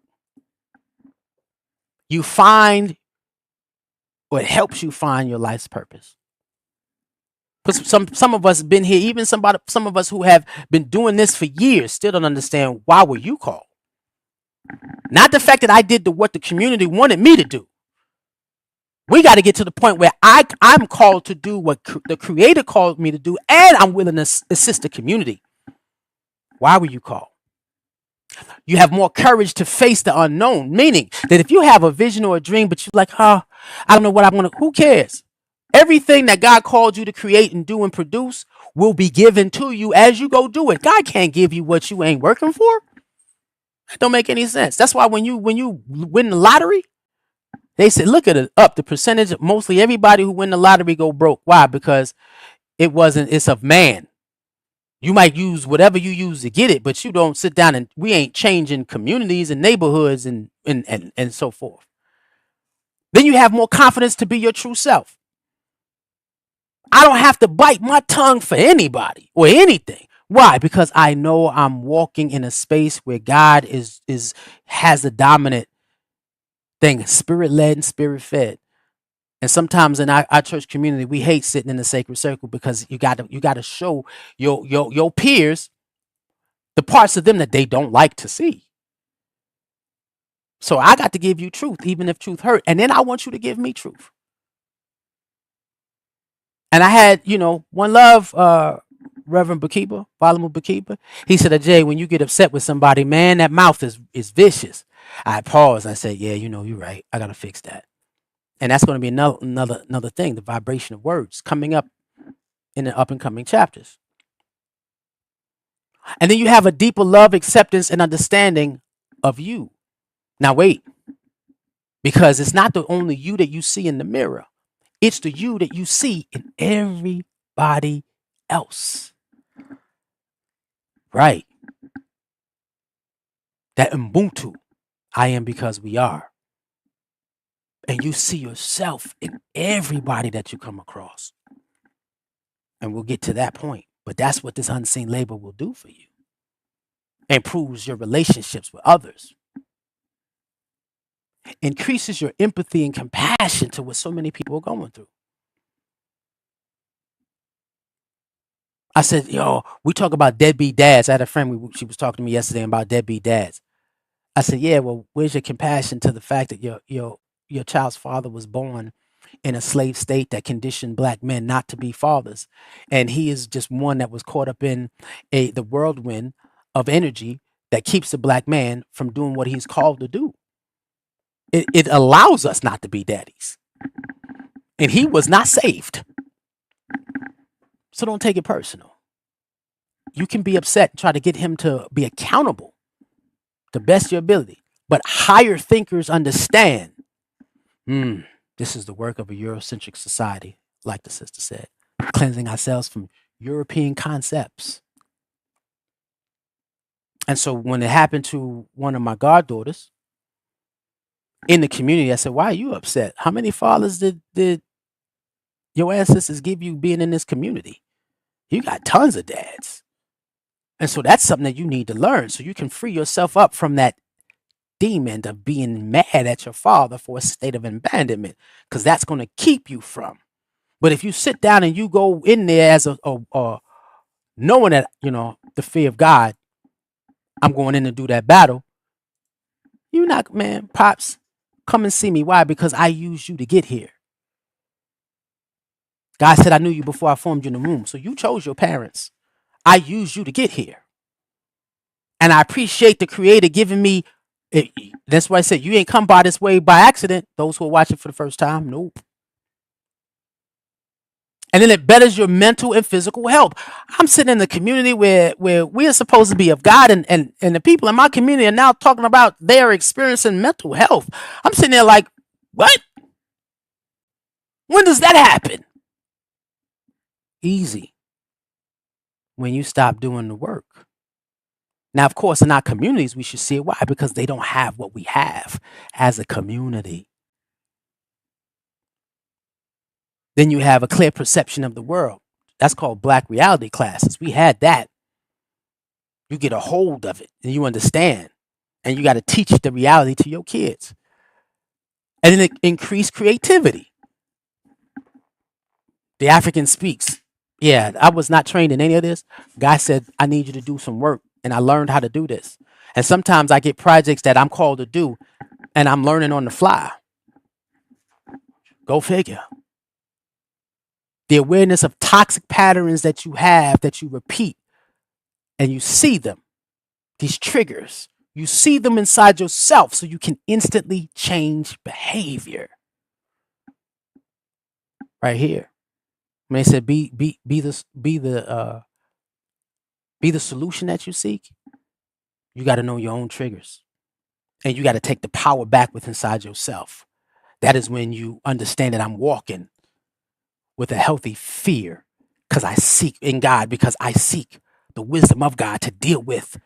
you find, or it helps you find your life's purpose. Because some of us have been here, even some of us who have been doing this for years, still don't understand why were you called. Not the fact that I did what the community wanted me to do. We got to get to the point where I'm called to do what the Creator called me to do, and I'm willing to assist the community. Why were you called? You have more courage to face the unknown, meaning that if you have a vision or a dream, but you're like, I don't know what I want to, who cares? Everything that God called you to create and do and produce will be given to you as you go do it. God can't give you what you ain't working for. That don't make any sense. That's why when you win the lottery, they said, look at it up. The percentage, mostly everybody who win the lottery go broke. Why? Because it's of man. You might use whatever you use to get it, but you don't sit down and we ain't changing communities and neighborhoods and so forth. Then you have more confidence to be your true self. I don't have to bite my tongue for anybody or anything. Why? Because I know I'm walking in a space where God has the dominant thing, spirit led and spirit fed. And sometimes in our church community, we hate sitting in the sacred circle because you got to show your peers the parts of them that they don't like to see. So I got to give you truth, even if truth hurt. And then I want you to give me truth. And I had, one love, Reverend Bakiba, Volume Bakiba. He said, Jay, when you get upset with somebody, man, that mouth is vicious. I paused. I said, yeah, you're right. I got to fix that. And that's going to be another thing, the vibration of words coming up in the up and coming chapters. And then you have a deeper love, acceptance, and understanding of you. Now, wait, because it's not the only you that you see in the mirror. It's the you that you see in everybody else. Right. That Ubuntu, I am because we are. And you see yourself in everybody that you come across. And we'll get to that point. But that's what this unseen labor will do for you. Improves your relationships with others. Increases your empathy and compassion to what so many people are going through. I said, we talk about deadbeat dads. I had a friend, she was talking to me yesterday about deadbeat dads. I said, yeah, well, where's your compassion to the fact that your child's father was born in a slave state that conditioned black men not to be fathers, and he is just one that was caught up in the whirlwind of energy that keeps the black man from doing what he's called to do. It allows us not to be daddies, and he was not saved. So don't take it personal. You can be upset and try to get him to be accountable the best of your ability. But higher thinkers understand, this is the work of a Eurocentric society, like the sister said, cleansing ourselves from European concepts. And so when it happened to one of my goddaughters in the community, I said, why are you upset? How many fathers did your ancestors give you being in this community? You got tons of dads. And so that's something that you need to learn so you can free yourself up from that demon of being mad at your father for a state of abandonment, because that's going to keep you from. But if you sit down and you go in there as a knowing that, the fear of God, I'm going in to do that battle, you're not, man, Pops, come and see me. Why? Because I used you to get here. God said, I knew you before I formed you in the womb. So you chose your parents. I used you to get here. And I appreciate the Creator giving me. That's why I said you ain't come by this way by accident. Those who are watching for the first time, nope. And then it betters your mental and physical health. I'm sitting in the community where we are supposed to be of God, and the people in my community are now talking about their experiencing mental health. I'm sitting there like, what? When does that happen? Easy. When you stop doing the work. Now, of course, in our communities, we should see it. Why? Because they don't have what we have as a community. Then you have a clear perception of the world. That's called Black reality classes. We had that. You get a hold of it and you understand. And you got to teach the reality to your kids. And then it increase creativity. The African speaks. Yeah, I was not trained in any of this. Guy said, I need you to do some work. And I learned how to do this. And sometimes I get projects that I'm called to do and I'm learning on the fly. Go figure. The awareness of toxic patterns that you have, that you repeat, and you see them, these triggers, you see them inside yourself so you can instantly change behavior. Right here. When they said be the solution that you seek, you got to know your own triggers. And you got to take the power back with inside yourself. That is when you understand that I'm walking with a healthy fear because I seek in God, because I seek the wisdom of God to deal with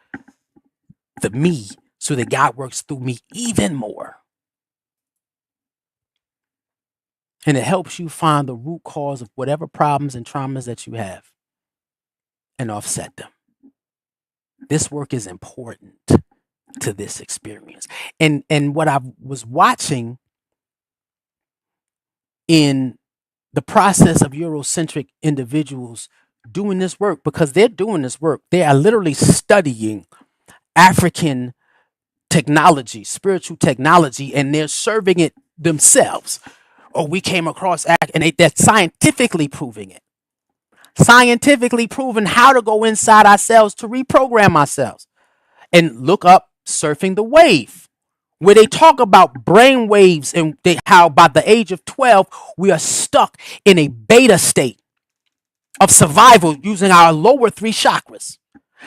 the me so that God works through me even more. And it helps you find the root cause of whatever problems and traumas that you have and offset them. This work is important to this experience. And what I was watching in the process of Eurocentric individuals doing this work, because they're doing this work, they are literally studying African technology, spiritual technology, and they're serving it themselves. Or we came across and they're scientifically proving it. Scientifically proven how to go inside ourselves to reprogram ourselves. And look up Surfing the Wave, where they talk about brain waves and how by the age of 12, we are stuck in a beta state of survival using our lower three chakras.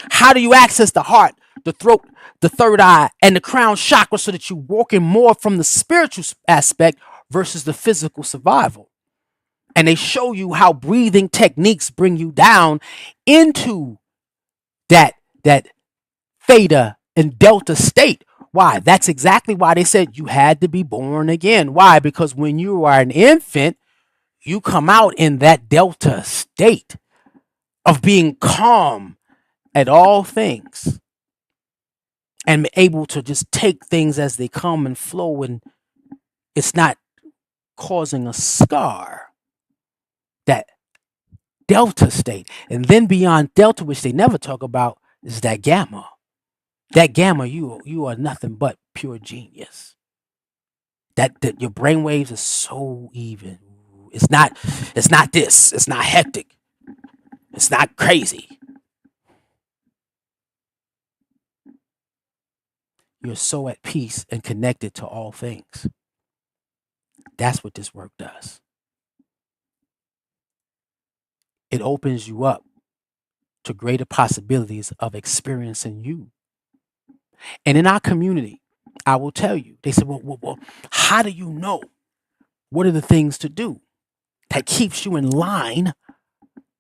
How do you access the heart, the throat, the third eye, and the crown chakra so that you're walking more from the spiritual aspect versus the physical survival? And they show you how breathing techniques bring you down into that theta and delta state. Why? That's exactly why they said you had to be born again. Why? Because when you are an infant, you come out in that delta state of being calm at all things and able to just take things as they come and flow, and it's not causing a scar. That delta state. And then beyond delta, which they never talk about, is that gamma. That gamma, you are nothing but pure genius. That your brain waves are so even. It's not this. It's not hectic. It's not crazy. You're so at peace and connected to all things. That's what this work does. It opens you up to greater possibilities of experiencing you. And in our community, I will tell you, they said, well, how do you know? What are the things to do that keeps you in line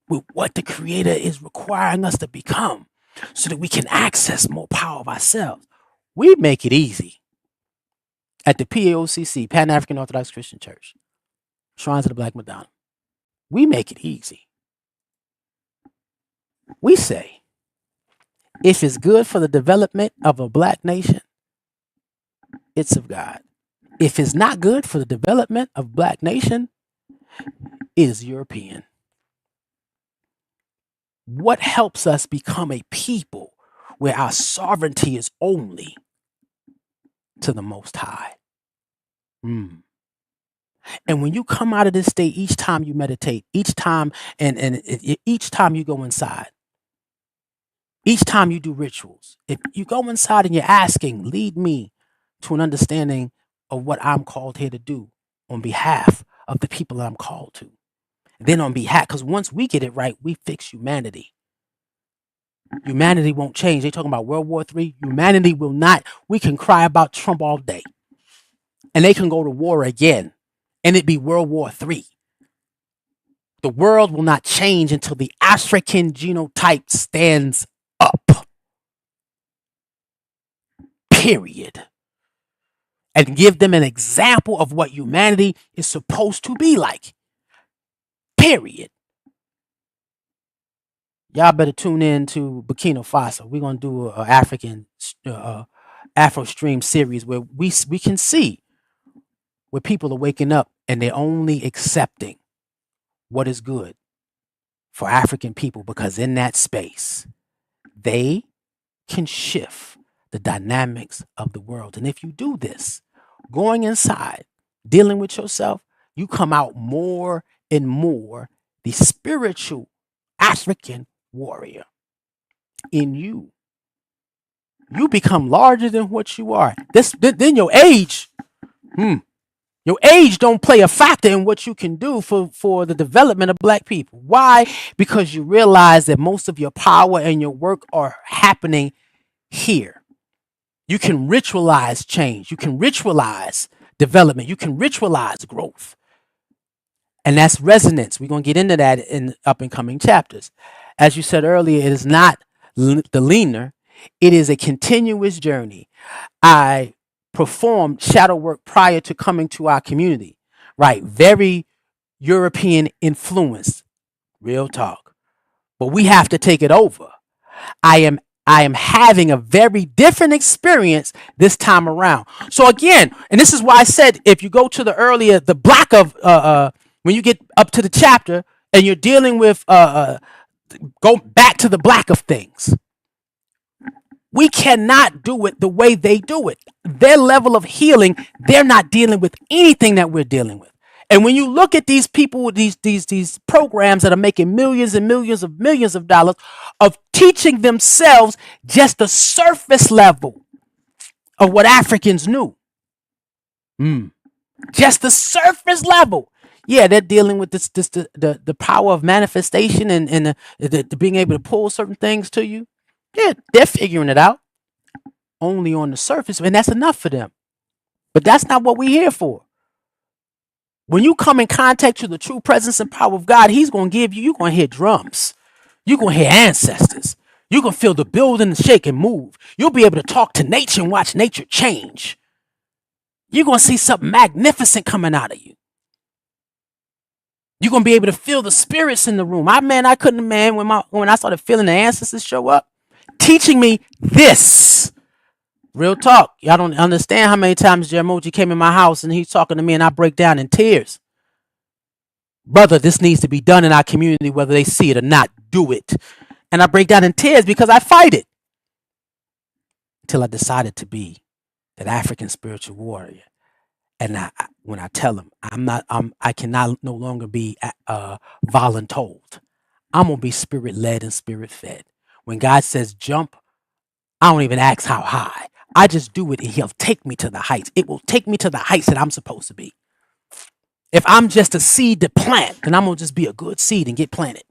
with what the Creator is requiring us to become so that we can access more power of ourselves? We make it easy. At the PAOCC, Pan African Orthodox Christian Church, Shrine to the Black Madonna, we make it easy. We say, if it's good for the development of a black nation, it's of God. If it's not good for the development of black nation, it is European. What helps us become a people where our sovereignty is only to the Most High? And when you come out of this state, each time you meditate, each time each time you go inside, each time you do rituals, if you go inside and you're asking, lead me to an understanding of what I'm called here to do on behalf of the people that I'm called to. Then on behalf, because once we get it right, we fix humanity. Humanity won't change. They're talking about World War III. Humanity will not. We can cry about Trump all day. And they can go to war again. And it be World War III. The world will not change until the African genotype stands up. Period. And give them an example of what humanity is supposed to be like. Period. y'all better tune in to Burkina Faso. We're gonna do a African Afro Stream series where we can see where people are waking up and they're only accepting what is good for African people, because in that space they can shift the dynamics of the world. And if you do this, going inside, dealing with yourself, you come out more and more the spiritual African warrior in you. You become larger than what you are. Then your age, your age don't play a factor in what you can do for the development of black people. Why? Because you realize that most of your power and your work are happening here. You can ritualize change. You can ritualize development. You can ritualize growth. And that's resonance. We're going to get into that in up and coming chapters. As you said earlier, it is not the leaner, it is a continuous journey. I performed shadow work prior to coming to our community, right? Very European influence, real talk. But we have to take it over. I am having a very different experience this time around. So again, and this is why I said if you go to the block of when you get up to the chapter and you're dealing with go back to the black of things. We cannot do it the way they do it. Their level of healing, they're not dealing with anything that we're dealing with. And when you look at these people, these programs that are making millions and millions of dollars of teaching themselves just the surface level of what Africans knew. Just the surface level. Yeah, they're dealing with the power of manifestation and the being able to pull certain things to you. Yeah, they're figuring it out only on the surface, and that's enough for them. But that's not what we're here for. When you come in contact with the true presence and power of God, He's going to give you, you're going to hear drums. You're going to hear ancestors. You're going to feel the building shake and move. You'll be able to talk to nature and watch nature change. You're going to see something magnificent coming out of you. You're going to be able to feel the spirits in the room. I couldn't, when I started feeling the ancestors show up, teaching me this. Real talk. Y'all don't understand how many times Jaramogi came in my house and he's talking to me and I break down in tears. Brother, this needs to be done in our community, whether they see it or not. Do it. And I break down in tears because I fight it. Until I decided to be that African spiritual warrior. And when I tell them, I cannot no longer be voluntold. I'm going to be spirit led and spirit fed. When God says jump, I don't even ask how high. I just do it and He'll take me to the heights. It will take me to the heights that I'm supposed to be. If I'm just a seed to plant, then I'm going to just be a good seed and get planted.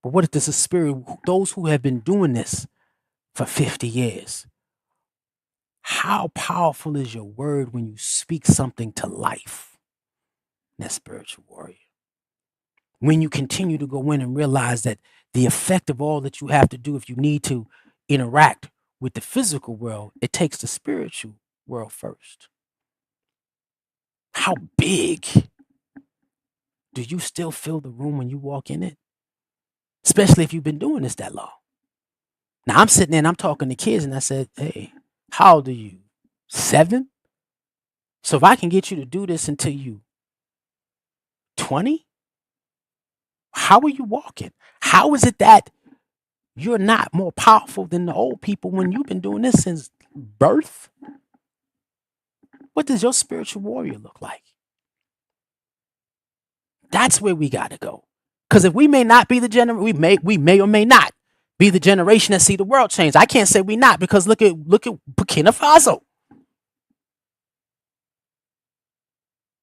But what if this is spirit? Those who have been doing this for 50 years, how powerful is your word when you speak something to life? That's spiritual warrior. When you continue to go in and realize that the effect of all that you have to do, if you need to interact with the physical world, it takes the spiritual world first. How big do you still fill the room when you walk in it? Especially if you've been doing this that long. Now I'm sitting there and I'm talking to kids and I said, hey, how old are you? 7? So if I can get you to do this until you 20, how are you walking? How is it that you're not more powerful than the old people when you've been doing this since birth? What does your spiritual warrior look like? That's where we got to go. Because if we may not be the generation, we may or may not be the generation that see the world change. I can't say we not, because look at Burkina Faso.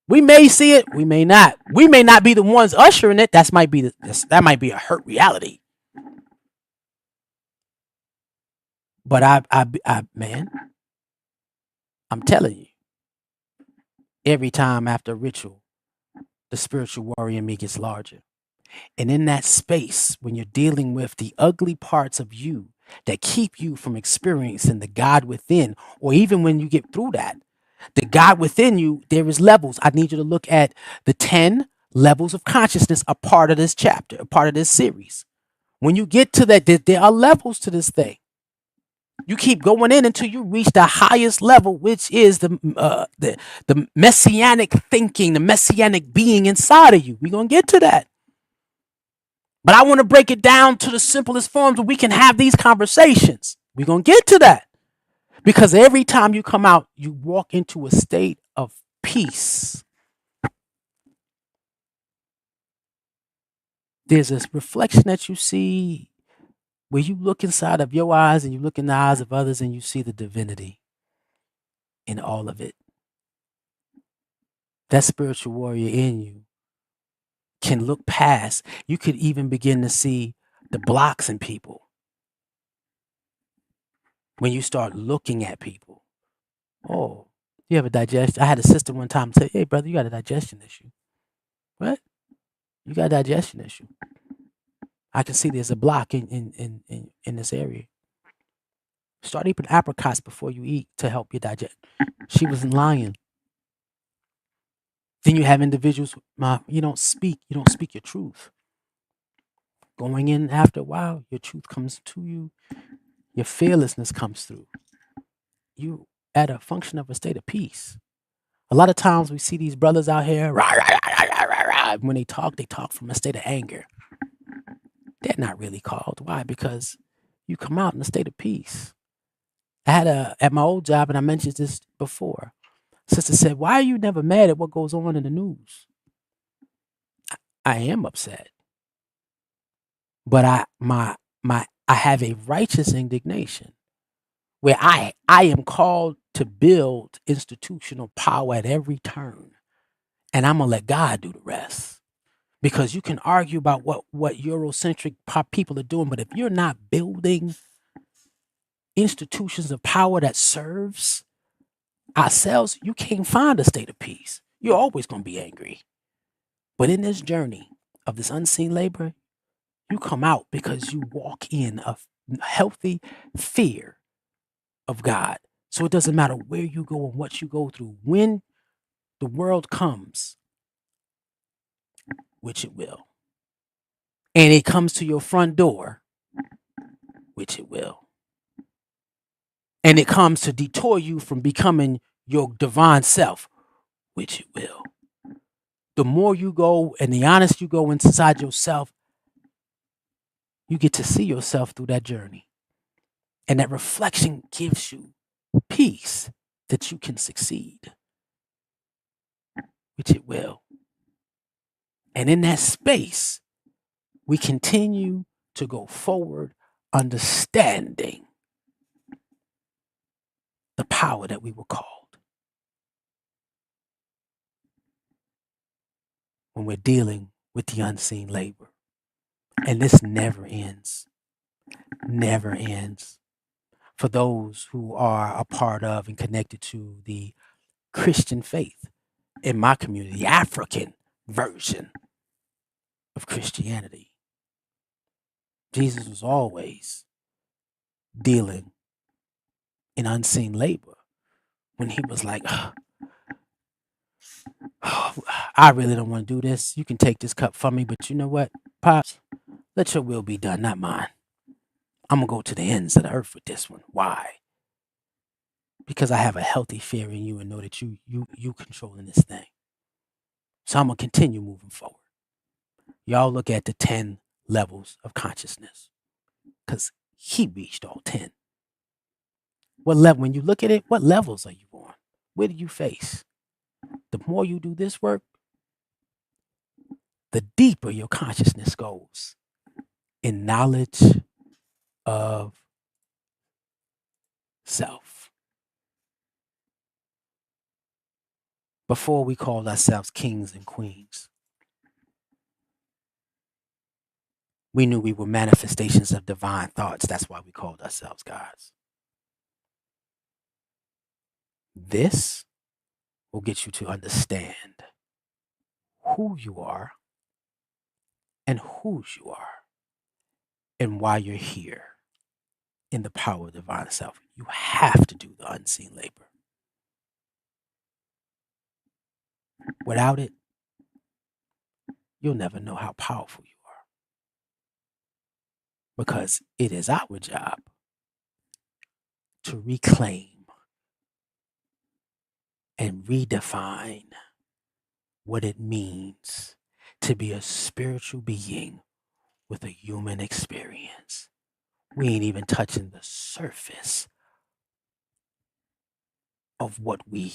We may see it, we may not. We may not be the ones ushering it. That might be a hurt reality. But man, I'm telling you, every time after a ritual, the spiritual warrior in me gets larger. And in that space, when you're dealing with the ugly parts of you that keep you from experiencing the God within, or even when you get through that, the God within you, there is levels. I need you to look at the 10, Levels of consciousness are part of this chapter, a part of this series. When you get to that, there are levels to this thing. You keep going in until you reach the highest level, which is the messianic thinking, the messianic being inside of you. We're gonna get to that. But I want to break it down to the simplest forms where we can have these conversations. We're gonna get to that. Because every time you come out, you walk into a state of peace. There's this reflection that you see where you look inside of your eyes and you look in the eyes of others and you see the divinity in all of it. That spiritual warrior in you can look past. You could even begin to see the blocks in people when you start looking at people. Oh, you have a digestion. I had a sister one time say, "Hey, brother, you got a digestion issue." What? You got a digestion issue. I can see there's a block in this area. Start eating apricots before you eat to help you digest. She wasn't lying. Then you have individuals, you don't speak your truth. Going in after a while, your truth comes to you, your fearlessness comes through. You at a function of a state of peace. A lot of times we see these brothers out here, rah, rah, rah, rah, rah, rah. When they talk from a state of anger. They're not really called. Why? Because you come out in a state of peace. I had at my old job, and I mentioned this before. Sister said, "Why are you never mad at what goes on in the news?" I am upset, but I have a righteous indignation where I am called to build institutional power at every turn, and I'm gonna let God do the rest. Because you can argue about what Eurocentric people are doing, but if you're not building institutions of power that serves ourselves, you can't find a state of peace. You're always going to be angry. But in this journey of this unseen labor, you come out because you walk in a healthy fear of God. So it doesn't matter where you go and what you go through. When the world comes, which it will, and it comes to your front door, which it will, and it comes to detour you from becoming your divine self, which it will. The more you go and the honest you go inside yourself, you get to see yourself through that journey. And that reflection gives you peace that you can succeed, which it will. And in that space, we continue to go forward, understanding the power that we were called. When we're dealing with the unseen labor. And this never ends. Never ends. For those who are a part of and connected to the Christian faith in my community, the African version of Christianity, Jesus was always dealing in unseen labor when he was like, I really don't want to do this. You can take this cup from me, but you know what, Pops? Let your will be done, not mine. I'm going to go to the ends of the earth with this one. Why? Because I have a healthy fear in you and know that you controlling this thing. So I'm going to continue moving forward. Y'all look at the 10 levels of consciousness because he reached all 10. What level, when you look at it, what levels are you on? Where do you face? The more you do this work, the deeper your consciousness goes in knowledge of self. Before we called ourselves kings and queens, we knew we were manifestations of divine thoughts. That's why we called ourselves gods. This will get you to understand who you are and whose you are and why you're here in the power of divine self. You have to do the unseen labor. Without it, you'll never know how powerful you are. Because it is our job to reclaim and redefine what it means to be a spiritual being with a human experience. We ain't even touching the surface of what we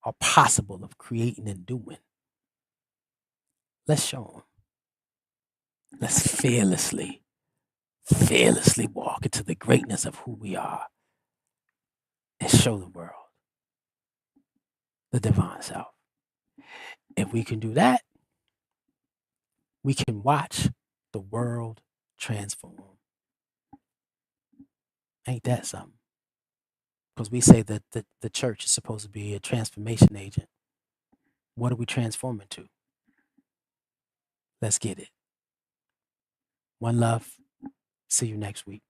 are possible of creating and doing. Let's show them. Let's fearlessly walk into the greatness of who we are and show the world the divine self. If we can do that, we can watch the world transform. Ain't that something? Because we say that the church is supposed to be a transformation agent. What are we transforming to? Let's get it. One love. See you next week.